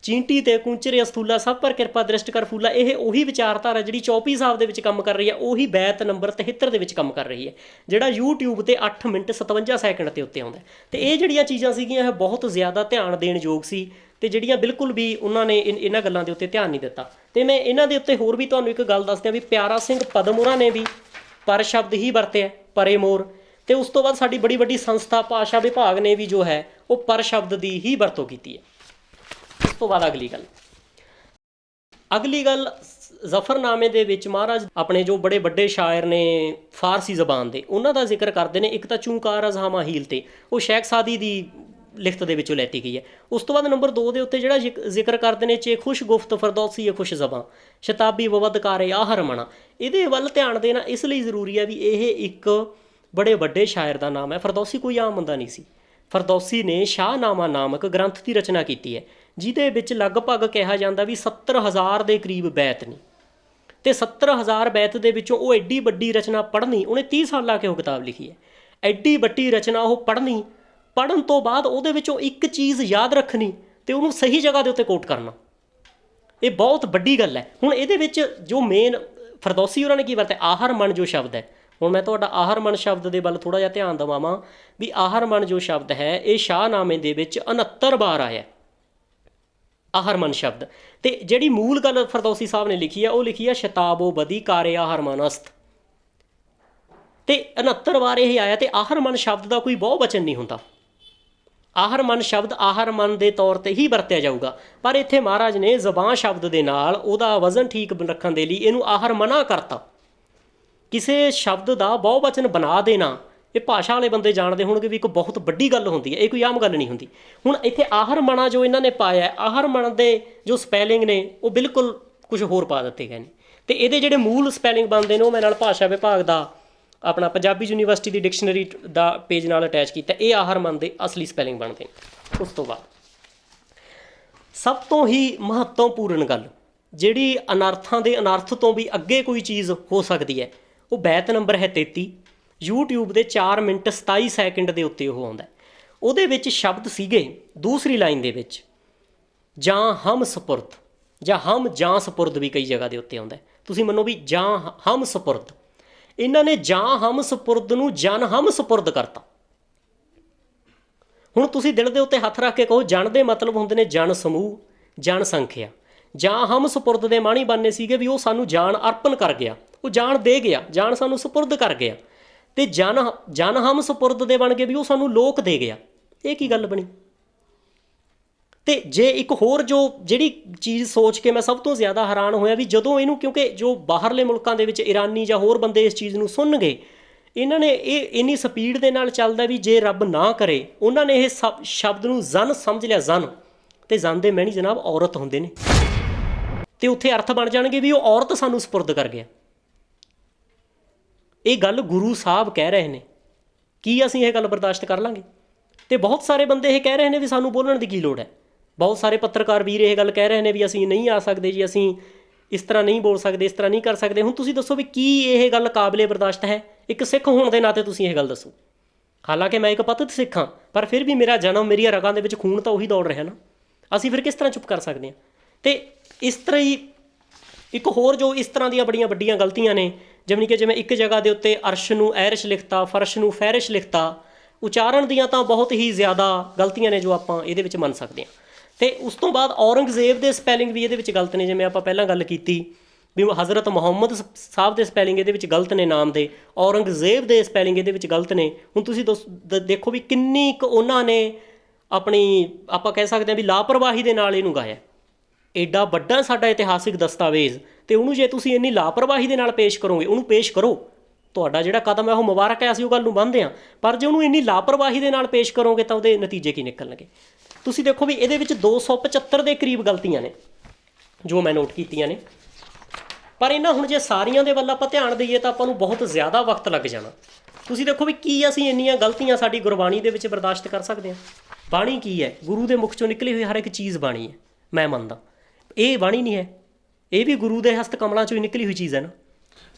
ਚੀਂਟੀ ਤੇ ਕੁੰਚਰੇ ਅਸਤੂਲਾ ਸਭ ਪਰ ਕਿਰਪਾ ਦ੍ਰਿਸ਼ਟ ਕਰ ਫੂਲਾ, ਇਹ ਉਹੀ ਵਿਚਾਰਧਾਰਾ ਜਿਹੜੀ ਚੌਪਈ ਸਾਹਿਬ ਦੇ ਵਿੱਚ ਕੰਮ ਕਰ ਰਹੀ ਹੈ, ਉਹੀ ਬੈਤ ਨੰਬਰ 73 ਦੇ ਵਿੱਚ ਕੰਮ ਕਰ ਰਹੀ ਹੈ, ਜਿਹੜਾ YouTube ਤੇ 8 ਮਿੰਟ 57 ਸੈਕਿੰਡ ਦੇ ਉੱਤੇ ਆਉਂਦਾ। ਅਤੇ ਇਹ ਜਿਹੜੀਆਂ ਚੀਜ਼ਾਂ ਸੀਗੀਆਂ ਇਹ ਬਹੁਤ ਜ਼ਿਆਦਾ ਧਿਆਨ ਦੇਣ ਯੋਗ ਸੀ, ਅਤੇ ਜਿਹੜੀਆਂ ਬਿਲਕੁਲ ਵੀ ਉਹਨਾਂ ਨੇ ਇਹਨਾਂ ਗੱਲਾਂ ਦੇ ਉੱਤੇ ਧਿਆਨ ਨਹੀਂ ਦਿੱਤਾ। ਅਤੇ ਮੈਂ ਇਹਨਾਂ ਦੇ ਉੱਤੇ ਹੋਰ ਵੀ ਤੁਹਾਨੂੰ ਇੱਕ ਗੱਲ ਦੱਸਦਾ ਵੀ ਪਿਆਰਾ ਸਿੰਘ ਪਦਮ ਹੋਰਾਂ ਨੇ ਵੀ ਪਰ ਸ਼ਬਦ ਹੀ ਵਰਤਿਆ, ਪਰੇ ਮੋਰ। ਅਤੇ ਉਸ ਤੋਂ ਬਾਅਦ ਸਾਡੀ ਬੜੀ ਵੱਡੀ ਸੰਸਥਾ ਭਾਸ਼ਾ ਵਿਭਾਗ ਨੇ ਵੀ ਜੋ ਹੈ ਉਹ ਪਰ ਸ਼ਬਦ ਦੀ ਹੀ ਵਰਤੋਂ ਕੀਤੀ ਹੈ। ਉਸ ਤੋਂ ਬਾਅਦ ਅਗਲੀ ਗੱਲ ਜ਼ਫਰਨਾਮੇ ਦੇ ਵਿੱਚ ਮਹਾਰਾਜ ਆਪਣੇ ਜੋ ਬੜੇ ਵੱਡੇ ਸ਼ਾਇਰ ਨੇ ਫਾਰਸੀ ਜ਼ਬਾਨ ਦੇ, ਉਹਨਾਂ ਦਾ ਜ਼ਿਕਰ ਕਰਦੇ ਨੇ। ਇੱਕ ਤਾਂ ਚੂੰਕਾਰ ਅਜ਼ਹਾਮਾ ਹੀਲ 'ਤੇ ਉਹ ਸ਼ੇਖ ਸਾਦੀ ਦੀ ਲਿਖਤ ਦੇ ਵਿੱਚੋਂ ਲੈਤੀ ਗਈ ਹੈ। ਉਸ ਤੋਂ ਬਾਅਦ ਨੰਬਰ 2 ਦੇ ਉੱਤੇ ਜਿਹੜਾ ਜ਼ਿਕਰ ਕਰਦੇ ਨੇ ਚੇ ਖੁਸ਼ ਗੁਫਤ ਫਰਦੌਸੀ ਖੁਸ਼ ਜ਼ਬਾਂ ਸ਼ਤਾਬੀ ਵਵਦਕਾਰੇ ਆਹ ਰਮਣਾ। ਇਹਦੇ ਵੱਲ ਧਿਆਨ ਦੇਣਾ ਇਸ ਲਈ ਜ਼ਰੂਰੀ ਹੈ ਵੀ ਇਹ ਇੱਕ ਬੜੇ ਵੱਡੇ ਸ਼ਾਇਰ ਦਾ ਨਾਮ ਹੈ। ਫਰਦੌਸੀ ਕੋਈ ਆਮ ਬੰਦਾ ਨਹੀਂ ਸੀ। ਫਰਦੌਸੀ ਨੇ ਸ਼ਾਹਨਾਮਾ ਨਾਮਕ ਗ੍ਰੰਥ ਦੀ ਰਚਨਾ ਕੀਤੀ ਹੈ, ਜਿਹਦੇ ਵਿੱਚ ਲਗਭਗ ਕਿਹਾ ਜਾਂਦਾ ਵੀ 70,000 ਦੇ ਕਰੀਬ ਬੈਤ ਨੇ। ਤੇ 70,000 ਬੈਤ ਦੇ ਵਿੱਚੋਂ ਉਹ ਐਡੀ ਵੱਡੀ ਰਚਨਾ ਪੜ੍ਹਨੀ, ਉਹਨੇ 30 ਸਾਲ ਲਾ ਕੇ ਉਹ ਕਿਤਾਬ ਲਿਖੀ ਹੈ। ਐਡੀ ਵੱਡੀ ਰਚਨਾ ਉਹ ਪੜ੍ਹਨੀ, ਪੜ੍ਹਨ ਤੋਂ ਬਾਅਦ ਉਹਦੇ ਵਿੱਚੋਂ ਇੱਕ ਚੀਜ਼ ਯਾਦ ਰੱਖਣੀ ਤੇ ਉਹਨੂੰ ਸਹੀ ਜਗ੍ਹਾ ਦੇ ਉੱਤੇ ਕੋਟ ਕਰਨਾ, ਇਹ ਬਹੁਤ ਵੱਡੀ ਗੱਲ ਹੈ। ਹੁਣ ਇਹਦੇ ਵਿੱਚ ਜੋ ਮੇਨ ਫਰਦੌਸੀ ਉਹਨਾਂ ਨੇ ਕੀ ਵਰਤਿਆ, ਆਹਰ ਮਨ ਜੋ ਸ਼ਬਦ ਹੈ। ਹੁਣ ਮੈਂ ਤੁਹਾਡਾ ਆਹਰ ਮਨ ਸ਼ਬਦ ਦੇ ਵੱਲ ਥੋੜ੍ਹਾ ਜਿਹਾ ਧਿਆਨ ਦੇਵਾਂ ਵੀ ਆਹਰ ਮਨ ਜੋ ਸ਼ਬਦ ਹੈ ਇਹ ਸ਼ਾਹਨਾਮੇ ਦੇ ਵਿੱਚ 69 ਵਾਰ ਆਇਆ ਆਹਰ ਮਨ ਸ਼ਬਦ। ਤੇ ਜਿਹੜੀ ਮੂਲ ਗੱਲ ਫਰਦੌਸੀ ਸਾਹਿਬ ਨੇ ਲਿਖੀ ਹੈ ਉਹ ਲਿਖੀ ਹੈ ਸ਼ਤਾਬੋ ਬਦੀ ਕਾਰੇ ਆਹਰ ਮਨ ਅਸਤ, ਤੇ 69 ਵਾਰ ਇਹ ਆਇਆ। ਤੇ ਆਹਰ ਮਨ ਸ਼ਬਦ ਦਾ ਕੋਈ ਬਹੁ ਵਚਨ ਨਹੀਂ ਹੁੰਦਾ। ਆਹਰ ਮਨ ਸ਼ਬਦ ਆਹਰ ਮਨ ਦੇ ਤੌਰ ਤੇ ਹੀ ਵਰਤਿਆ ਜਾਊਗਾ, ਪਰ ਇੱਥੇ ਮਹਾਰਾਜ ਨੇ ਜ਼ਬਾਨ ਸ਼ਬਦ ਦੇ ਨਾਲ ਉਹਦਾ ਵਜ਼ਨ ਠੀਕ ਰੱਖਣ ਦੇ ਲਈ ਇਹਨੂੰ ਆਹਰ ਮਨਾ ਕਰਤਾ। ਕਿਸੇ ਸ਼ਬਦ ਦਾ ਬਹੁ ਵਚਨ ਬਣਾ ਦੇਣਾ ਇਹ ਭਾਸ਼ਾ ਵਾਲੇ ਬੰਦੇ ਜਾਣਦੇ ਹੋਣਗੇ ਵੀ ਇੱਕ ਬਹੁਤ ਵੱਡੀ ਗੱਲ ਹੁੰਦੀ ਹੈ, ਇਹ ਕੋਈ ਆਮ ਗੱਲ ਨਹੀਂ ਹੁੰਦੀ। ਹੁਣ ਇੱਥੇ ਆਹਰ ਮਣਾ ਜੋ ਇਹਨਾਂ ਨੇ ਪਾਇਆ, ਆਹਰ ਮਣ ਦੇ ਜੋ ਸਪੈਲਿੰਗ ਨੇ ਉਹ ਬਿਲਕੁਲ ਕੁਝ ਹੋਰ ਪਾ ਦਿੱਤੇ ਗਏ ਨੇ। ਤੇ ਇਹਦੇ ਜਿਹੜੇ ਮੂਲ ਸਪੈਲਿੰਗ ਬਣਦੇ ਨੇ ਉਹ ਮੈਂ ਨਾਲ ਭਾਸ਼ਾ ਵਿਭਾਗ ਦਾ ਆਪਣਾ ਪੰਜਾਬੀ ਯੂਨੀਵਰਸਿਟੀ ਦੀ ਡਿਕਸ਼ਨਰੀ ਦਾ ਪੇਜ ਨਾਲ ਅਟੈਚ ਕੀਤਾ। ਇਹ ਆਹਰ ਮਨ ਦੇ ਅਸਲੀ ਸਪੈਲਿੰਗ ਬਣਦੇ ਨੇ। ਉਸ ਤੋਂ ਬਾਅਦ ਸਭ ਤੋਂ ਹੀ ਮਹੱਤਵਪੂਰਨ ਗੱਲ, ਜਿਹੜੀ ਅਨਰਥਾਂ ਦੇ ਅਨਰਥ ਤੋਂ ਵੀ ਅੱਗੇ ਕੋਈ ਚੀਜ਼ ਹੋ ਸਕਦੀ ਹੈ, ਉਹ ਬੈਤ ਨੰਬਰ ਹੈ 33, YouTube ਦੇ 4 ਮਿੰਟ 27 ਸੈਕਿੰਡ ਦੇ ਉੱਤੇ ਉਹ ਆਉਂਦਾ। ਉਹਦੇ ਵਿੱਚ ਸ਼ਬਦ ਸੀਗੇ ਦੂਸਰੀ ਲਾਈਨ ਦੇ ਵਿੱਚ ਜਾਂ ਹਮ ਸਪੁਰਦ, ਜਾਂ ਹਮ ਜਾਂ ਸਪੁਰਦ ਵੀ ਕਈ ਜਗ੍ਹਾ ਦੇ ਉੱਤੇ ਆਉਂਦਾ। ਤੁਸੀਂ ਮੰਨੋ ਵੀ ਜਾਂ ਹਮ ਸਪੁਰਦ, ਇਹਨਾਂ ਨੇ ਜਾਂ ਹਮ ਸਪੁਰਦ ਨੂੰ ਜਨ ਹਮ ਸਪੁਰਦ ਕਰਤਾ। ਹੁਣ ਤੁਸੀਂ ਦਿਲ ਦੇ ਉੱਤੇ ਹੱਥ ਰੱਖ ਕੇ ਕਹੋ, ਜਨ ਦੇ ਮਤਲਬ ਹੁੰਦੇ ਨੇ ਜਨ ਸਮੂਹ, ਜਨ ਸੰਖਿਆ। ਜਾਂ ਹਮ ਸਪੁਰਦ ਦੇ ਮਾਣੀ ਬਣਨੇ ਸੀਗੇ ਵੀ ਉਹ ਸਾਨੂੰ ਜਾਨ ਅਰਪਣ ਕਰ ਗਿਆ, ਉਹ ਜਾਨ ਦੇ ਗਿਆ, ਜਾਨ ਸਾਨੂੰ ਸਪੁਰਦ ਕਰ ਗਿਆ। ਤੇ ਜਨ ਹਮ ਸਪੁਰਦ ਦੇ ਬਣ ਗਏ ਵੀ ਉਹ ਸਾਨੂੰ ਲੋਕ ਦੇ ਗਿਆ। ਇਹ ਕੀ ਗੱਲ ਬਣੀ? ਤੇ ਜੇ ਇੱਕ ਹੋਰ ਜੋ ਜਿਹੜੀ ਚੀਜ਼ ਸੋਚ ਕੇ ਮੈਂ ਸਭ ਤੋਂ ਜ਼ਿਆਦਾ ਹੈਰਾਨ ਹੋਇਆ ਵੀ ਜਦੋਂ ਇਹਨੂੰ, ਕਿਉਂਕਿ ਜੋ ਬਾਹਰਲੇ ਮੁਲਕਾਂ ਦੇ ਵਿੱਚ ਇਰਾਨੀ ਜਾਂ ਹੋਰ ਬੰਦੇ ਇਸ ਚੀਜ਼ ਨੂੰ ਸੁਣਨਗੇ, ਇਹਨਾਂ ਨੇ ਇਹ ਇੰਨੀ ਸਪੀਡ ਦੇ ਨਾਲ ਚੱਲਦਾ ਵੀ ਜੇ ਰੱਬ ਨਾ ਕਰੇ, ਉਹਨਾਂ ਨੇ ਇਹ ਸ਼ਬਦ ਨੂੰ ਜ਼ਨ ਸਮਝ ਲਿਆ, ਜ਼ਨ। ਤੇ ਜ਼ਨ ਦੇ ਮੈਣੀ ਜਨਾਬ ਔਰਤ ਹੁੰਦੇ ਨੇ, ਤੇ ਉੱਥੇ ਅਰਥ ਬਣ ਜਾਣਗੇ ਵੀ ਉਹ ਔਰਤ ਸਾਨੂੰ ਸਪੁਰਦ ਕਰ ਗਿਆ। ਇਹ ਗੱਲ ਗੁਰੂ ਸਾਹਿਬ ਕਹਿ ਰਹੇ ਨੇ, ਕੀ ਅਸੀਂ ਇਹ ਗੱਲ ਬਰਦਾਸ਼ਤ ਕਰ ਲਾਂਗੇ? ਤੇ ਬਹੁਤ ਸਾਰੇ ਬੰਦੇ ਇਹ ਕਹਿ ਰਹੇ ਨੇ ਵੀ ਸਾਨੂੰ ਬੋਲਣ ਦੀ ਕੀ ਲੋੜ ਹੈ। ਬਹੁਤ ਸਾਰੇ ਪੱਤਰਕਾਰ ਵੀਰ ਇਹ ਗੱਲ ਕਹਿ ਰਹੇ ਨੇ ਵੀ ਅਸੀਂ ਨਹੀਂ ਆ ਸਕਦੇ ਜੀ, ਅਸੀਂ ਇਸ ਤਰ੍ਹਾਂ ਨਹੀਂ ਬੋਲ ਸਕਦੇ, ਇਸ ਤਰ੍ਹਾਂ ਨਹੀਂ ਕਰ ਸਕਦੇ। ਹੁਣ ਤੁਸੀਂ ਦੱਸੋ ਵੀ ਕੀ ਇਹ ਗੱਲ ਕਾਬਲੇ ਬਰਦਾਸ਼ਤ ਹੈ? ਇੱਕ ਸਿੱਖ ਹੋਣ ਦੇ ਨਾਤੇ ਤੁਸੀਂ ਇਹ ਗੱਲ ਦੱਸੋ। ਹਾਲਾਂਕਿ ਮੈਂ ਇੱਕ ਪਤਿਤ ਸਿੱਖ ਹਾਂ, ਪਰ ਫਿਰ ਵੀ ਮੇਰਾ ਜਨਮ, ਮੇਰੀਆਂ ਰਗਾਂ ਦੇ ਵਿੱਚ ਖੂਨ ਤਾਂ ਉਹੀ ਦੌੜ ਰਿਹਾ ਨਾ। ਅਸੀਂ ਫਿਰ ਕਿਸ ਤਰ੍ਹਾਂ ਚੁੱਪ ਕਰ ਸਕਦੇ ਹਾਂ? ਤੇ ਇਸ ਤਰ੍ਹਾਂ ਹੀ ਇੱਕ ਹੋਰ ਜੋ ਇਸ ਤਰ੍ਹਾਂ ਦੀਆਂ ਬੜੀਆਂ ਵੱਡੀਆਂ ਗਲਤੀਆਂ ਨੇ, ਜਿਵੇਂ ਇੱਕ ਜਗ੍ਹਾ ਦੇ ਉੱਤੇ ਅਰਸ਼ ਨੂੰ ਐਰਿਸ਼ ਲਿਖਤਾ, ਫਰਸ਼ ਨੂੰ ਫੈਰਿਸ਼ ਲਿਖਤਾ। ਉਚਾਰਨ ਦੀਆਂ ਤਾਂ ਬਹੁਤ ਹੀ ਜ਼ਿਆਦਾ ਗਲਤੀਆਂ ਨੇ ਜੋ ਆਪਾਂ ਇਹਦੇ ਵਿੱਚ ਮੰਨ ਸਕਦੇ ਹਾਂ। ਤੇ ਉਸ ਤੋਂ ਬਾਅਦ ਔਰੰਗਜ਼ੇਬ ਦੇ ਸਪੈਲਿੰਗ ਵੀ ਇਹਦੇ ਵਿੱਚ ਗਲਤ ਨੇ। ਜਿਵੇਂ ਆਪਾਂ ਪਹਿਲਾਂ ਗੱਲ ਕੀਤੀ ਵੀ ਹਜ਼ਰਤ ਮੁਹੰਮਦ ਸਾਹਿਬ ਦੇ ਸਪੈਲਿੰਗ ਇਹਦੇ ਵਿੱਚ ਗਲਤ ਨੇ ਨਾਮ ਦੇ, ਔਰੰਗਜ਼ੇਬ ਦੇ ਸਪੈਲਿੰਗ ਇਹਦੇ ਵਿੱਚ ਗਲਤ ਨੇ। ਹੁਣ ਤੁਸੀਂ ਦੇਖੋ ਵੀ ਕਿੰਨੀ ਕੁ ਉਹਨਾਂ ਨੇ ਆਪਣੀ, ਆਪਾਂ ਕਹਿ ਸਕਦੇ ਹਾਂ ਵੀ ਲਾਪਰਵਾਹੀ ਦੇ ਨਾਲ ਇਹਨੂੰ ਗਾਇਆ। ਐਡਾ ਵੱਡਾ ਸਾਡਾ ਇਤਿਹਾਸਿਕ ਦਸਤਾਵੇਜ਼, ਤੇ ਉਹਨੂੰ ਜੇ ਤੁਸੀਂ ਇੰਨੀ ਲਾਪਰਵਾਹੀ ਦੇ ਨਾਲ ਪੇਸ਼ ਕਰੋਗੇ, ਉਹਨੂੰ ਪੇਸ਼ ਕਰੋ, ਤੁਹਾਡਾ ਜਿਹੜਾ ਕਦਮ ਹੈ ਉਹ ਮੁਬਾਰਕ ਹੈ, ਅਸੀਂ ਉਹ ਗੱਲ ਨੂੰ ਮੰਨਦੇ ਹਾਂ। ਪਰ ਜੇ ਉਹਨੂੰ ਇੰਨੀ ਲਾਪਰਵਾਹੀ ਦੇ ਨਾਲ ਪੇਸ਼ ਕਰੋਗੇ ਤਾਂ ਉਹਦੇ ਨਤੀਜੇ ਕੀ ਨਿਕਲਣਗੇ? ਤੁਸੀਂ ਦੇਖੋ ਵੀ ਇਹਦੇ ਵਿੱਚ 275 ਦੇ ਕਰੀਬ ਗਲਤੀਆਂ ਨੇ ਜੋ ਮੈਂ ਨੋਟ ਕੀਤੀਆਂ ਨੇ। ਪਰ ਇਹਨਾਂ ਹੁਣ ਜੇ ਸਾਰੀਆਂ ਦੇ ਵੱਲ ਆਪਾਂ ਧਿਆਨ ਦਈਏ ਤਾਂ ਆਪਾਂ ਨੂੰ ਬਹੁਤ ਜ਼ਿਆਦਾ ਵਕਤ ਲੱਗ ਜਾਣਾ। ਤੁਸੀਂ ਦੇਖੋ ਵੀ ਕੀ ਅਸੀਂ ਇੰਨੀਆਂ ਗਲਤੀਆਂ ਸਾਡੀ ਗੁਰਬਾਣੀ ਦੇ ਵਿੱਚ ਬਰਦਾਸ਼ਤ ਕਰ ਸਕਦੇ ਹਾਂ? ਬਾਣੀ ਕੀ ਹੈ? ਗੁਰੂ ਦੇ ਮੁਖ ਚੋਂ ਨਿਕਲੀ ਹੋਈ ਹਰ ਇੱਕ ਚੀਜ਼ ਬਾਣੀ ਹੈ, ਮੈਂ ਮੰਨਦਾ। ਇਹ ਬਾਣੀ ਨਹੀਂ ਹੈ, ਇਹ ਵੀ ਗੁਰੂ ਦੇ ਹਸਤ ਕਮਲਾਂ ਚੋਂ ਹੀ ਨਿਕਲੀ ਹੋਈ ਚੀਜ਼ ਹੈ ਨਾ।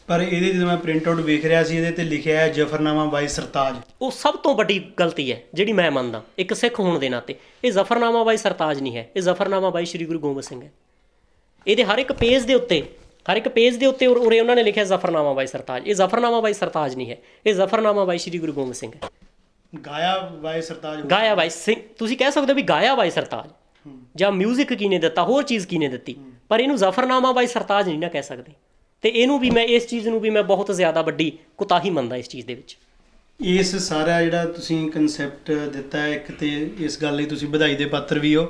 ਪਰ ਇਹਦੇ ਜਦੋਂ ਮੈਂ ਪ੍ਰਿੰਟ ਆਊਟ ਵੇਖ ਰਿਹਾ ਸੀ, ਇਹਦੇ ਤੇ ਲਿਖਿਆ ਹੈ ਜ਼ਫਰਨਾਮਾ ਬਾਈ ਸਰਤਾਜ। ਉਹ ਸਭ ਤੋਂ ਵੱਡੀ ਗਲਤੀ ਹੈ ਜਿਹੜੀ ਮੈਂ ਮੰਨਦਾ ਇੱਕ ਸਿੱਖ ਹੋਣ ਦੇ ਨਾਤੇ। ਇਹ ਜ਼ਫਰਨਾਮਾ ਬਾਈ ਸਰਤਾਜ ਨਹੀਂ ਹੈ, ਇਹ ਜ਼ਫਰਨਾਮਾ ਬਾਈ ਸ਼੍ਰੀ ਗੁਰੂ ਗੋਬਿੰਦ ਸਿੰਘ ਹੈ। ਇਹਦੇ ਹਰ ਇੱਕ ਪੇਜ ਦੇ ਉੱਤੇ ਉਰੇ ਉਹਨਾਂ ਨੇ ਲਿਖਿਆ ਜ਼ਫਰਨਾਮਾ ਬਾਈ ਸਰਤਾਜ। ਇਹ ਜ਼ਫਰਨਾਮਾ ਬਾਈ ਸਰਤਾਜ ਨਹੀਂ ਹੈ, ਇਹ ਜ਼ਫਰਨਾਮਾ ਬਾਈ ਸ਼੍ਰੀ ਗੁਰੂ ਗੋਬਿੰਦ ਸਿੰਘ ਹੈ। ਗਾਇਆ ਬਾਈ ਸਰਤਾਜ, ਗਾਇਆ ਬਾਈ ਸਿੰਘ, ਤੁਸੀਂ ਕਹਿ ਸਕਦੇ ਹੋ ਵੀ ਗਾਇਆ ਬਾਈ ਸਰਤਾਜ, ਜਾਂ ਮਿਊਜ਼ਿਕ ਕਿਹਨੇ ਦਿੱਤਾ, ਹੋਰ ਚੀਜ਼ ਕਿਹਨੇ ਦਿੱਤੀ, ਪਰ ਇਹਨੂੰ ਜ਼ਫਰਨਾਮਾ ਬਾਈ ਸਰਤਾਜ ਨਹੀਂ ਨਾ ਕਹਿ ਸਕਦੇ। ਤੇ ਇਹਨੂੰ ਵੀ ਮੈਂ, ਇਸ ਚੀਜ਼ ਨੂੰ ਵੀ ਮੈਂ ਬਹੁਤ ਜ਼ਿਆਦਾ ਵੱਡੀ ਕੁਤਾਹੀ ਮੰਨਦਾ ਇਸ ਚੀਜ਼ ਦੇ ਵਿੱਚ। ਇਸ ਸਾਰਾ ਜਿਹੜਾ ਤੁਸੀਂ ਕਨਸੈਪਟ ਦਿੱਤਾ ਹੈ, ਇੱਕ ਤੇ ਇਸ ਗੱਲ ਲਈ ਤੁਸੀਂ ਵਧਾਈ ਦੇ ਪਾਤਰ ਵੀ ਹੋ,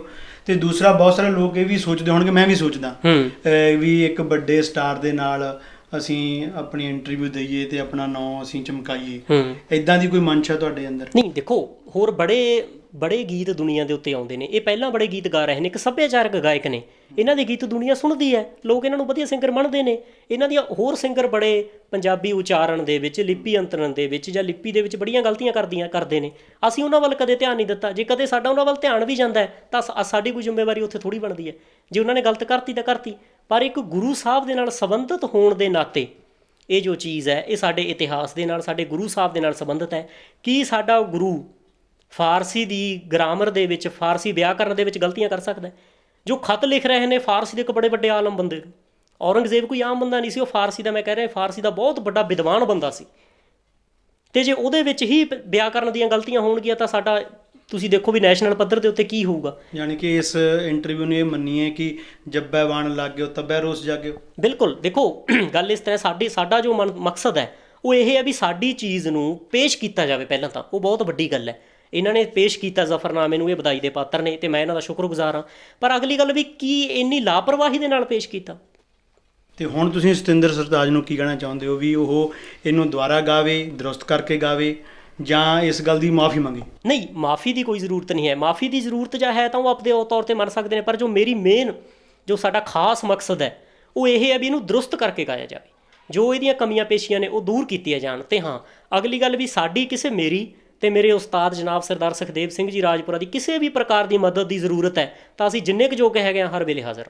ਤੇ ਦੂਸਰਾ ਬਹੁਤ ਸਾਰੇ ਲੋਕ ਇਹ ਵੀ ਸੋਚਦੇ ਹੋਣਗੇ, ਮੈਂ ਵੀ ਸੋਚਦਾ ਵੀ ਇੱਕ ਵੱਡੇ ਸਟਾਰ ਦੇ ਨਾਲ ਅਸੀਂ ਆਪਣੀ ਇੰਟਰਵਿਊ ਦਈਏ ਤੇ ਆਪਣਾ ਨਾਂ ਅਸੀਂ ਚਮਕਾਈਏ। ਇੱਦਾਂ ਦੀ ਕੋਈ ਮਨਸ਼ਾ ਤੁਹਾਡੇ ਅੰਦਰ? ਨਹੀਂ, ਦੇਖੋ ਹੋਰ ਬੜੇ ਬੜੇ ਗੀਤ ਦੁਨੀਆ ਦੇ ਉੱਤੇ ਆਉਂਦੇ ਨੇ, ਇਹ ਪਹਿਲਾਂ ਬੜੇ ਗੀਤ ਗਾ ਰਹੇ ਨੇ, ਇੱਕ ਸੱਭਿਆਚਾਰਕ ਗਾਇਕ ਨੇ, ਇਹਨਾਂ ਦੇ ਗੀਤ ਦੁਨੀਆ ਸੁਣਦੀ ਹੈ, ਲੋਕ ਇਹਨਾਂ ਨੂੰ ਵਧੀਆ ਸਿੰਗਰ ਮੰਨਦੇ ਨੇ। ਇਹਨਾਂ ਦੀਆਂ ਹੋਰ ਸਿੰਗਰ ਬੜੇ ਪੰਜਾਬੀ ਉਚਾਰਨ ਦੇ ਵਿੱਚ, ਲਿਪੀ ਅੰਤਰਨ ਦੇ ਵਿੱਚ ਜਾਂ ਲਿਪੀ ਦੇ ਵਿੱਚ ਬੜੀਆਂ ਗਲਤੀਆਂ ਕਰਦੇ ਨੇ। ਅਸੀਂ ਉਹਨਾਂ ਵੱਲ ਕਦੇ ਧਿਆਨ ਨਹੀਂ ਦਿੱਤਾ। ਜੇ ਕਦੇ ਸਾਡਾ ਉਹਨਾਂ ਵੱਲ ਧਿਆਨ ਵੀ ਜਾਂਦਾ ਹੈ ਤਾਂ ਸਾਡੀ ਕੋਈ ਜ਼ਿੰਮੇਵਾਰੀ ਉੱਥੇ ਥੋੜ੍ਹੀ ਬਣਦੀ ਹੈ। ਜੇ ਉਹਨਾਂ ਨੇ ਗਲਤ ਕਰਤੀ ਤਾਂ ਕਰਤੀ, ਪਰ ਇੱਕ ਗੁਰੂ ਸਾਹਿਬ ਦੇ ਨਾਲ ਸੰਬੰਧਿਤ ਹੋਣ ਦੇ ਨਾਤੇ ਇਹ ਜੋ ਚੀਜ਼ ਹੈ ਇਹ ਸਾਡੇ ਇਤਿਹਾਸ ਦੇ ਨਾਲ, ਸਾਡੇ ਗੁਰੂ ਸਾਹਿਬ ਦੇ ਨਾਲ ਸੰਬੰਧਿਤ ਹੈ। ਕੀ ਸਾਡਾ ਗੁਰੂ ਫਾਰਸੀ ਦੀ ਗ੍ਰਾਮਰ ਦੇ ਵਿੱਚ, ਫਾਰਸੀ ਵਿਆਕਰਨ ਦੇ ਵਿੱਚ ਗਲਤੀਆਂ ਕਰ ਸਕਦਾ? ਜੋ ਖਤ ਲਿਖ ਰਹੇ ਨੇ ਫਾਰਸੀ ਦੇ ਇੱਕ ਬੜੇ ਵੱਡੇ ਆਲਮ ਬੰਦੇ, ਔਰੰਗਜ਼ੇਬ ਕੋਈ ਆਮ ਬੰਦਾ ਨਹੀਂ ਸੀ, ਉਹ ਫਾਰਸੀ ਦਾ, ਮੈਂ ਕਹਿ ਰਿਹਾ ਫਾਰਸੀ ਦਾ ਬਹੁਤ ਵੱਡਾ ਵਿਦਵਾਨ ਬੰਦਾ ਸੀ। ਅਤੇ ਜੇ ਉਹਦੇ ਵਿੱਚ ਹੀ ਵਿਆਕਰਨ ਦੀਆਂ ਗਲਤੀਆਂ ਹੋਣਗੀਆਂ ਤਾਂ ਸਾਡਾ, ਤੁਸੀਂ ਦੇਖੋ ਵੀ ਨੈਸ਼ਨਲ ਪੱਧਰ ਦੇ ਉੱਤੇ ਕੀ ਹੋਊਗਾ। ਯਾਨੀ ਕਿ ਇਸ ਇੰਟਰਵਿਊ ਨੂੰ ਇਹ ਮੰਨੀਏ ਕਿ ਜੱਬੈ ਬਾਣ ਲੱਗ ਗਿਓ ਤੱਬੈ ਰੋਸ ਜਾਗਿਓ। ਬਿਲਕੁਲ, ਦੇਖੋ ਗੱਲ ਇਸ ਤਰ੍ਹਾਂ, ਸਾਡਾ ਜੋ ਮਕਸਦ ਹੈ ਉਹ ਇਹ ਹੈ ਵੀ ਸਾਡੀ ਚੀਜ਼ ਨੂੰ ਪੇਸ਼ ਕੀਤਾ ਜਾਵੇ। ਪਹਿਲਾਂ ਤਾਂ ਉਹ ਬਹੁਤ ਵੱਡੀ ਗੱਲ ਹੈ, ਇਹਨਾਂ ਨੇ ਪੇਸ਼ ਕੀਤਾ ਜ਼ਫਰਨਾਮੇ ਨੂੰ, ਇਹ ਵਧਾਈ ਦੇ ਪਾਤਰ ਨੇ ਅਤੇ ਮੈਂ ਇਹਨਾਂ ਦਾ ਸ਼ੁਕਰਗੁਜ਼ਾਰ ਹਾਂ। ਪਰ ਅਗਲੀ ਗੱਲ ਵੀ ਕੀ ਇੰਨੀ ਲਾਪਰਵਾਹੀ ਦੇ ਨਾਲ ਪੇਸ਼ ਕੀਤਾ? ਅਤੇ ਹੁਣ ਤੁਸੀਂ ਸਤਿੰਦਰ ਸਰਤਾਜ ਨੂੰ ਕੀ ਕਹਿਣਾ ਚਾਹੁੰਦੇ ਹੋ ਵੀ ਉਹ ਇਹਨੂੰ ਦੁਬਾਰਾ ਗਾਵੇ, ਦਰੁਸਤ ਕਰਕੇ ਗਾਵੇ, ਜਾਂ ਇਸ ਗੱਲ ਦੀ ਮਾਫ਼ੀ ਮੰਗੇ? ਨਹੀਂ, ਮਾਫ਼ੀ ਦੀ ਕੋਈ ਜ਼ਰੂਰਤ ਨਹੀਂ ਹੈ। ਮਾਫ਼ੀ ਦੀ ਜ਼ਰੂਰਤ ਜਾਂ ਹੈ ਤਾਂ ਉਹ ਆਪਦੇ ਤੌਰ 'ਤੇ ਮੰਨ ਸਕਦੇ ਨੇ, ਪਰ ਜੋ ਮੇਰੀ ਜੋ ਸਾਡਾ ਖਾਸ ਮਕਸਦ ਹੈ ਉਹ ਇਹ ਹੈ ਵੀ ਇਹਨੂੰ ਦਰੁਸਤ ਕਰਕੇ ਗਾਇਆ ਜਾਵੇ, ਜੋ ਇਹਦੀਆਂ ਕਮੀਆਂ ਪੇਸ਼ੀਆਂ ਨੇ ਉਹ ਦੂਰ ਕੀਤੀਆਂ ਜਾਣ। ਅਤੇ ਹਾਂ, ਅਗਲੀ ਗੱਲ ਵੀ ਸਾਡੀ ਮੇਰੀ ਅਤੇ ਮੇਰੇ ਉਸਤਾਦ ਜਨਾਬ ਸਰਦਾਰ ਸੁਖਦੇਵ ਸਿੰਘ ਜੀ ਰਾਜਪੁਰਾ ਦੀ ਕਿਸੇ ਵੀ ਪ੍ਰਕਾਰ ਦੀ ਮਦਦ ਦੀ ਜ਼ਰੂਰਤ ਹੈ ਤਾਂ ਅਸੀਂ ਜਿੰਨੇ ਕੁ ਜੋਗੇ ਹੈਗੇ ਹਾਂ ਹਰ ਵੇਲੇ ਹਾਜ਼ਰ।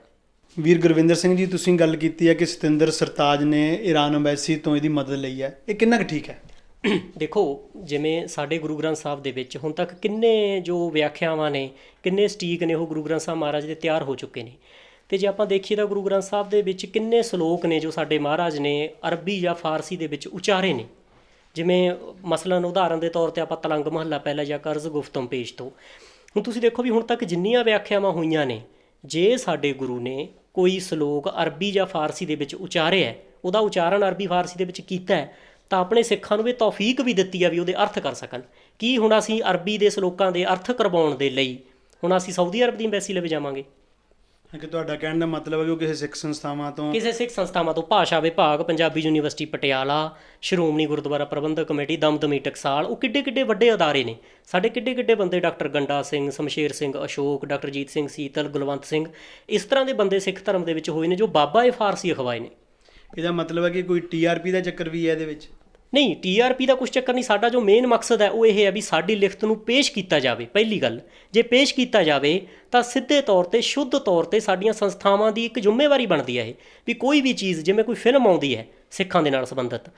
ਵੀਰ ਗੁਰਵਿੰਦਰ ਸਿੰਘ ਜੀ, ਤੁਸੀਂ ਗੱਲ ਕੀਤੀ ਹੈ ਕਿ ਸਤਿੰਦਰ ਸਰਤਾਜ ਨੇ ਈਰਾਨ ਅੰਬੈਸੀ ਤੋਂ ਇਹਦੀ ਮਦਦ ਲਈ ਹੈ, ਇਹ ਕਿੰਨਾ ਕੁ ਠੀਕ ਹੈ? ਦੇਖੋ, ਜਿਵੇਂ ਸਾਡੇ ਗੁਰੂ ਗ੍ਰੰਥ ਸਾਹਿਬ ਦੇ ਵਿੱਚ ਹੁਣ ਤੱਕ ਕਿੰਨੇ ਜੋ ਵਿਆਖਿਆਵਾਂ ਨੇ, ਕਿੰਨੇ ਸਟੀਕ ਨੇ, ਉਹ ਗੁਰੂ ਗ੍ਰੰਥ ਸਾਹਿਬ ਮਹਾਰਾਜ ਦੇ ਤਿਆਰ ਹੋ ਚੁੱਕੇ ਨੇ। ਅਤੇ ਜੇ ਆਪਾਂ ਦੇਖੀਏ ਤਾਂ ਗੁਰੂ ਗ੍ਰੰਥ ਸਾਹਿਬ ਦੇ ਵਿੱਚ ਕਿੰਨੇ ਸਲੋਕ ਨੇ ਜੋ ਸਾਡੇ ਮਹਾਰਾਜ ਨੇ ਅਰਬੀ ਜਾਂ ਫਾਰਸੀ ਦੇ ਵਿੱਚ ਉਚਾਰੇ ਨੇ। ਜਿਵੇਂ ਮਸਲਨ ਉਦਾਹਰਨ ਦੇ ਤੌਰ 'ਤੇ ਆਪਾਂ ਤਲੰਗ ਮਹੱਲਾ ਪਹਿਲਾ ਜਾਂ ਕਰਜ਼ ਗੁਫਤਮ ਪੇਸ਼ ਤੋਂ, ਹੁਣ ਤੁਸੀਂ ਦੇਖੋ ਵੀ ਹੁਣ ਤੱਕ ਜਿੰਨੀਆਂ ਵਿਆਖਿਆਵਾਂ ਹੋਈਆਂ ਨੇ, ਜੇ ਸਾਡੇ ਗੁਰੂ ਨੇ ਕੋਈ ਸਲੋਕ ਅਰਬੀ ਜਾਂ ਫਾਰਸੀ ਦੇ ਵਿੱਚ ਉਚਾਰਿਆ, ਉਹਦਾ ਉਚਾਰਨ ਅਰਬੀ ਫਾਰਸੀ ਦੇ ਵਿੱਚ ਕੀਤਾ ਤਾਂ ਆਪਣੇ ਸਿੱਖਾਂ ਨੂੰ ਇਹ ਤੌਫੀਕ ਵੀ ਦਿੱਤੀ ਆ ਵੀ ਉਹਦੇ ਅਰਥ ਕਰ ਸਕਣ। ਕੀ ਹੁਣ ਅਸੀਂ ਅਰਬੀ ਦੇ ਸਲੋਕਾਂ ਦੇ ਅਰਥ ਕਰਵਾਉਣ ਦੇ ਲਈ ਹੁਣ ਅਸੀਂ ਸਾਊਦੀ ਅਰਬ ਦੀ ਅੰਬੈਸੀ ਲਵੇ ਜਾਵਾਂਗੇ? ਕਿ ਤੁਹਾਡਾ ਕਹਿਣ ਦਾ ਮਤਲਬ ਹੈ ਕਿ ਉਹ ਕਿਸੇ ਸਿੱਖ ਸੰਸਥਾਵਾਂ ਤੋਂ ਭਾਸ਼ਾ ਵਿਭਾਗ, ਪੰਜਾਬੀ ਯੂਨੀਵਰਸਿਟੀ ਪਟਿਆਲਾ, ਸ਼੍ਰੋਮਣੀ ਗੁਰਦੁਆਰਾ ਪ੍ਰਬੰਧਕ ਕਮੇਟੀ, ਦਮਦਮੀ ਟਕਸਾਲ, ਉਹ ਕਿੱਡੇ ਵੱਡੇ ਅਦਾਰੇ ਨੇ। ਸਾਡੇ ਕਿੱਡੇ ਬੰਦੇ, ਡਾਕਟਰ ਗੰਡਾ ਸਿੰਘ, ਸ਼ਮਸ਼ੇਰ ਸਿੰਘ ਅਸ਼ੋਕ, ਡਾਕਟਰ ਜੀਤ ਸਿੰਘ ਸੀਤਲ, ਗੁਲਵੰਤ ਸਿੰਘ, ਇਸ ਤਰ੍ਹਾਂ ਦੇ ਬੰਦੇ ਸਿੱਖ ਧਰਮ ਦੇ ਵਿੱਚ ਹੋਏ ਨੇ ਜੋ ਬਾਬਾ ਇਹ ਫਾਰਸੀ ਅਖਵਾਏ ਨੇ। ਇਹਦਾ ਮਤਲਬ ਹੈ ਕਿ ਕੋਈ TRP ਦਾ ਚੱਕਰ ਵੀ ਹੈ ਇਹਦੇ ਵਿੱਚ? ਨਹੀਂ, TRP ਦਾ ਕੁਛ ਚੱਕਰ ਨਹੀਂ। ਸਾਡਾ ਜੋ ਮੇਨ ਮਕਸਦ ਹੈ ਉਹ ਇਹ ਹੈ ਵੀ ਸਾਡੀ ਲਿਖਤ ਨੂੰ ਪੇਸ਼ ਕੀਤਾ ਜਾਵੇ। ਪਹਿਲੀ ਗੱਲ, ਜੇ ਪੇਸ਼ ਕੀਤਾ ਜਾਵੇ ਤਾਂ ਸਿੱਧੇ ਤੌਰ 'ਤੇ, ਸ਼ੁੱਧ ਤੌਰ 'ਤੇ ਸਾਡੀਆਂ ਸੰਸਥਾਵਾਂ ਦੀ ਇੱਕ ਜ਼ਿੰਮੇਵਾਰੀ ਬਣਦੀ ਹੈ ਇਹ ਵੀ ਕੋਈ ਵੀ ਚੀਜ਼, ਜਿਵੇਂ ਕੋਈ ਫਿਲਮ ਆਉਂਦੀ ਹੈ ਸਿੱਖਾਂ ਦੇ ਨਾਲ ਸੰਬੰਧਿਤ,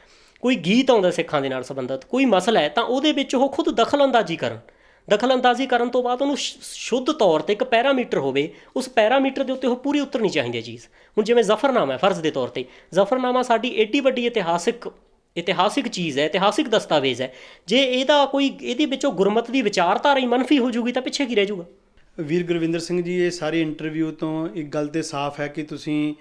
ਕੋਈ ਗੀਤ ਆਉਂਦਾ ਸਿੱਖਾਂ ਦੇ ਨਾਲ ਸੰਬੰਧਿਤ, ਕੋਈ ਮਸਲਾ ਹੈ, ਤਾਂ ਉਹਦੇ ਵਿੱਚ ਉਹ ਖੁਦ ਦਖਲਅੰਦਾਜ਼ੀ ਕਰਨ ਤੋਂ ਬਾਅਦ ਉਹਨੂੰ ਸ਼ੁੱਧ ਤੌਰ 'ਤੇ ਇੱਕ ਪੈਰਾਮੀਟਰ ਹੋਵੇ, ਉਸ ਪੈਰਾਮੀਟਰ ਦੇ ਉੱਤੇ ਉਹ ਪੂਰੀ ਉਤਰਨੀ ਚਾਹੀਦੀ ਹੈ ਚੀਜ਼। ਹੁਣ ਜਿਵੇਂ ਜ਼ਫਰਨਾਮਾ ਹੈ, ਫਰਜ਼ ਦੇ ਤੌਰ 'ਤੇ ਜ਼ਫਰਨਾਮਾ ਸਾਡੀ ਏਡੀ ਵੱਡੀ ਇਤਿਹਾਸਿਕ ਚੀਜ਼ ਹੈ, ਇਤਿਹਾਸਿਕ ਦਸਤਾਵੇਜ਼ ਹੈ। ਜੇ ਇਹਦੇ ਵਿੱਚੋਂ ਗੁਰਮਤ ਦੀ ਵਿਚਾਰਧਾਰਾ ਹੀ ਮੰਨਫੀ ਹੋ ਜੂਗੀ ਤਾਂ ਪਿੱਛੇ ਕੀ ਰਹਿ ਜੂਗਾ? ਵੀਰ ਗੁਰਵਿੰਦਰ ਸਿੰਘ ਜੀ, ਇਹ ਸਾਰੀ ਇੰਟਰਵਿਊ ਤੋਂ ਇੱਕ ਗੱਲ ਤਾਂ ਸਾਫ਼ ਹੈ ਕਿ ਤੁਸੀਂ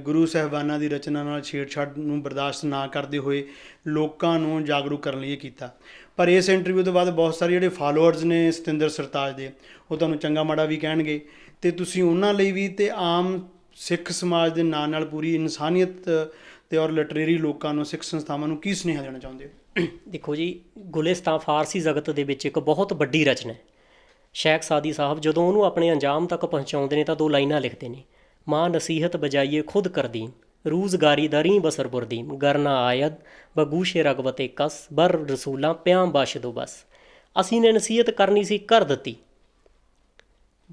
ਗੁਰੂ ਸਾਹਿਬਾਨਾਂ ਦੀ ਰਚਨਾ ਨਾਲ ਛੇੜਛਾੜ ਨੂੰ ਬਰਦਾਸ਼ਤ ਨਾ ਕਰਦੇ ਹੋਏ ਲੋਕਾਂ ਨੂੰ ਜਾਗਰੂਕ ਕਰਨ ਲਈ ਇਹ ਕੀਤਾ। ਪਰ ਇਸ ਇੰਟਰਵਿਊ ਤੋਂ ਬਾਅਦ ਬਹੁਤ ਸਾਰੇ ਜਿਹੜੇ ਫਾਲੋਅਰਸ ਨੇ ਸਤਿੰਦਰ ਸਰਤਾਜ ਦੇ, ਉਹ ਤੁਹਾਨੂੰ ਚੰਗਾ ਮਾੜਾ ਵੀ ਕਹਿਣਗੇ, ਅਤੇ ਤੁਸੀਂ ਉਹਨਾਂ ਲਈ ਵੀ ਅਤੇ ਆਮ ਸਿੱਖ ਸਮਾਜ ਦੇ ਨਾਲ ਪੂਰੀ ਇਨਸਾਨੀਅਤ ਅਤੇ ਔਰ ਲਿਟਰੇਰੀ ਲੋਕਾਂ ਨੂੰ, ਸਿੱਖ ਸੰਸਥਾਵਾਂ ਨੂੰ ਕੀ ਸੁਨੇਹਾ ਦੇਣਾ ਚਾਹੁੰਦੇ ਹੋ? ਦੇਖੋ ਜੀ, ਗੁਲਿਸਤਾਨ ਫਾਰਸੀ ਜਗਤ ਦੇ ਵਿੱਚ ਇੱਕ ਬਹੁਤ ਵੱਡੀ ਰਚਨਾ ਹੈ। ਸ਼ੇਖ ਸਾਦੀ ਸਾਹਿਬ ਜਦੋਂ ਉਹਨੂੰ ਆਪਣੇ ਅੰਜਾਮ ਤੱਕ ਪਹੁੰਚਾਉਂਦੇ ਨੇ ਤਾਂ 2 ਲਾਈਨਾਂ ਲਿਖਦੇ ਨੇ, ਮਾਂ ਨਸੀਹਤ ਬਜਾਈਏ ਖੁਦ ਕਰਦੀਮ, ਰੂਜ਼ਗਾਰੀ ਦਰੀ ਬਸਰ ਬੁਰਦੀਮ, ਗਰਨਾ ਆਇਦ ਬਗੂਸ਼ੇ ਰਗਵਤੇ ਕਸ, ਬਰ ਰਸੂਲਾਂ ਪਿਆਮ ਬਾਸ਼ਦੋ ਬਸ। ਅਸੀਂ ਨੇ ਨਸੀਹਤ ਕਰਨੀ ਸੀ, ਕਰ ਦਿੱਤੀ,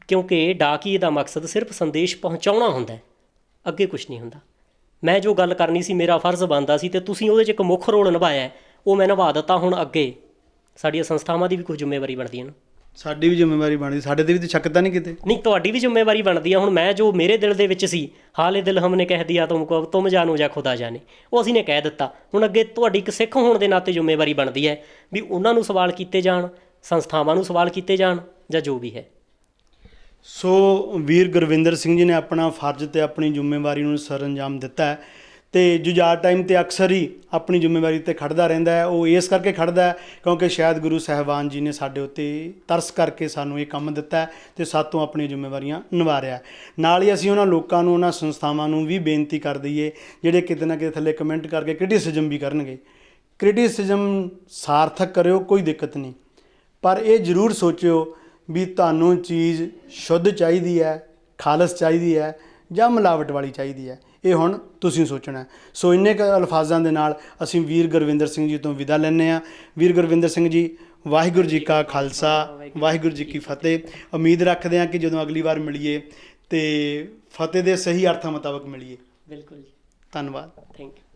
ਕਿਉਂਕਿ ਡਾਕੀਏ ਦਾ ਮਕਸਦ ਸਿਰਫ ਸੰਦੇਸ਼ ਪਹੁੰਚਾਉਣਾ ਹੁੰਦਾ, ਅੱਗੇ ਕੁਛ ਨਹੀਂ ਹੁੰਦਾ। ਮੈਂ ਜੋ ਗੱਲ ਕਰਨੀ ਸੀ, ਮੇਰਾ ਫਰਜ਼ ਬਣਦਾ ਸੀ, ਅਤੇ ਤੁਸੀਂ ਉਹਦੇ 'ਚ ਇੱਕ ਮੁੱਖ ਰੋਲ ਨਿਭਾਇਆ, ਉਹ ਮੈਂ ਨਿਭਾ ਦਿੱਤਾ। ਹੁਣ ਅੱਗੇ ਸਾਡੀਆਂ ਸੰਸਥਾਵਾਂ ਦੀ ਵੀ ਕੁਝ ਜ਼ਿੰਮੇਵਾਰੀ ਬਣਦੀ ਹੈ ਨਾ। ਸਾਡੀ ਵੀ ਜ਼ਿੰਮੇਵਾਰੀ ਬਣਦੀ, ਸਾਡੇ 'ਤੇ ਵੀ ਤਾਂ ਸ਼ੱਕ ਤਾਂ ਨਹੀਂ ਕਿਤੇ? ਨਹੀਂ, ਤੁਹਾਡੀ ਵੀ ਜ਼ਿੰਮੇਵਾਰੀ ਬਣਦੀ ਆ। ਹੁਣ ਮੈਂ ਜੋ ਮੇਰੇ ਦਿਲ ਦੇ ਵਿੱਚ ਸੀ, ਹਾਲੇ ਦਿਲ ਹਮਨੇ ਕਹਿ ਦਿਆ ਤੁਮ ਜਾਨੋ ਜਾਂ ਖੁਦਾ ਜਾਨੇ, ਉਹ ਅਸੀਂ ਨੇ ਕਹਿ ਦਿੱਤਾ। ਹੁਣ ਅੱਗੇ ਤੁਹਾਡੀ ਇੱਕ ਸਿੱਖ ਹੋਣ ਦੇ ਨਾਤੇ ਜ਼ਿੰਮੇਵਾਰੀ ਬਣਦੀ ਹੈ ਵੀ ਉਹਨਾਂ ਨੂੰ ਸਵਾਲ ਕੀਤੇ ਜਾਣ, ਸੰਸਥਾਵਾਂ ਨੂੰ ਸਵਾਲ ਕੀਤੇ ਜਾਣ, ਜਾਂ ਜੋ ਵੀ ਹੈ। ਸੋ ਵੀਰ ਗੁਰਵਿੰਦਰ ਸਿੰਘ ਜੀ ਨੇ ਆਪਣਾ ਫਰਜ਼ ਅਤੇ ਆਪਣੀ ਜ਼ਿੰਮੇਵਾਰੀ ਨੂੰ ਸਰਅੰਜਾਮ ਦਿੱਤਾ ਹੈ, ਅਤੇ ਜੁਝਾਰ ਟਾਈਮ 'ਤੇ ਅਕਸਰ ਹੀ ਆਪਣੀ ਜ਼ਿੰਮੇਵਾਰੀ 'ਤੇ ਖੜ੍ਹਦਾ ਰਹਿੰਦਾ ਹੈ। ਉਹ ਇਸ ਕਰਕੇ ਖੜ੍ਹਦਾ ਹੈ ਕਿਉਂਕਿ ਸ਼ਾਇਦ ਗੁਰੂ ਸਾਹਿਬਾਨ ਜੀ ਨੇ ਸਾਡੇ ਉੱਤੇ ਤਰਸ ਕਰਕੇ ਸਾਨੂੰ ਇਹ ਕੰਮ ਦਿੱਤਾ ਅਤੇ ਸਾਤੋਂ ਆਪਣੀਆਂ ਜ਼ਿੰਮੇਵਾਰੀਆਂ ਨਿਭਾ ਰਿਹਾ। ਨਾਲ ਹੀ ਅਸੀਂ ਉਹਨਾਂ ਲੋਕਾਂ ਨੂੰ, ਉਹਨਾਂ ਸੰਸਥਾਵਾਂ ਨੂੰ ਵੀ ਬੇਨਤੀ ਕਰ ਦਈਏ ਜਿਹੜੇ ਕਿਤੇ ਨਾ ਕਿਤੇ ਥੱਲੇ ਕਮੈਂਟ ਕਰਕੇ ਕ੍ਰਿਟਿਸਿਜ਼ਮ ਵੀ ਕਰਨਗੇ। ਕ੍ਰਿਟਿਸਿਜ਼ਮ ਸਾਰਥਕ ਕਰਿਓ, ਕੋਈ ਦਿੱਕਤ ਨਹੀਂ, ਪਰ ਇਹ ਜ਼ਰੂਰ ਸੋਚਿਓ ਵੀ ਤੁਹਾਨੂੰ ਚੀਜ਼ ਸ਼ੁੱਧ ਚਾਹੀਦੀ ਹੈ, ਖਾਲਸ ਚਾਹੀਦੀ ਹੈ ਜਾਂ ਮਿਲਾਵਟ ਵਾਲੀ ਚਾਹੀਦੀ ਹੈ। ਇਹ ਹੁਣ ਤੁਸੀਂ ਸੋਚਣਾ। ਸੋ ਇੰਨੇ ਕੁ ਅਲਫਾਜ਼ਾਂ ਦੇ ਨਾਲ ਅਸੀਂ ਵੀਰ ਗੁਰਵਿੰਦਰ ਸਿੰਘ ਜੀ ਤੋਂ ਵਿਦਾ ਲੈਂਦੇ ਹਾਂ। ਵੀਰ ਗੁਰਵਿੰਦਰ ਸਿੰਘ ਜੀ, ਵਾਹਿਗੁਰੂ ਜੀ ਕਾ ਖਾਲਸਾ, ਵਾਹਿਗੁਰੂ ਜੀ ਕੀ ਫਤਿਹ। ਉਮੀਦ ਰੱਖਦੇ ਹਾਂ ਕਿ ਜਦੋਂ ਅਗਲੀ ਵਾਰ ਮਿਲੀਏ ਤੇ ਫਤਿਹ ਦੇ ਸਹੀ ਅਰਥਾਂ ਮੁਤਾਬਕ ਮਿਲੀਏ। ਬਿਲਕੁਲ ਜੀ, ਧੰਨਵਾਦ। Thank you.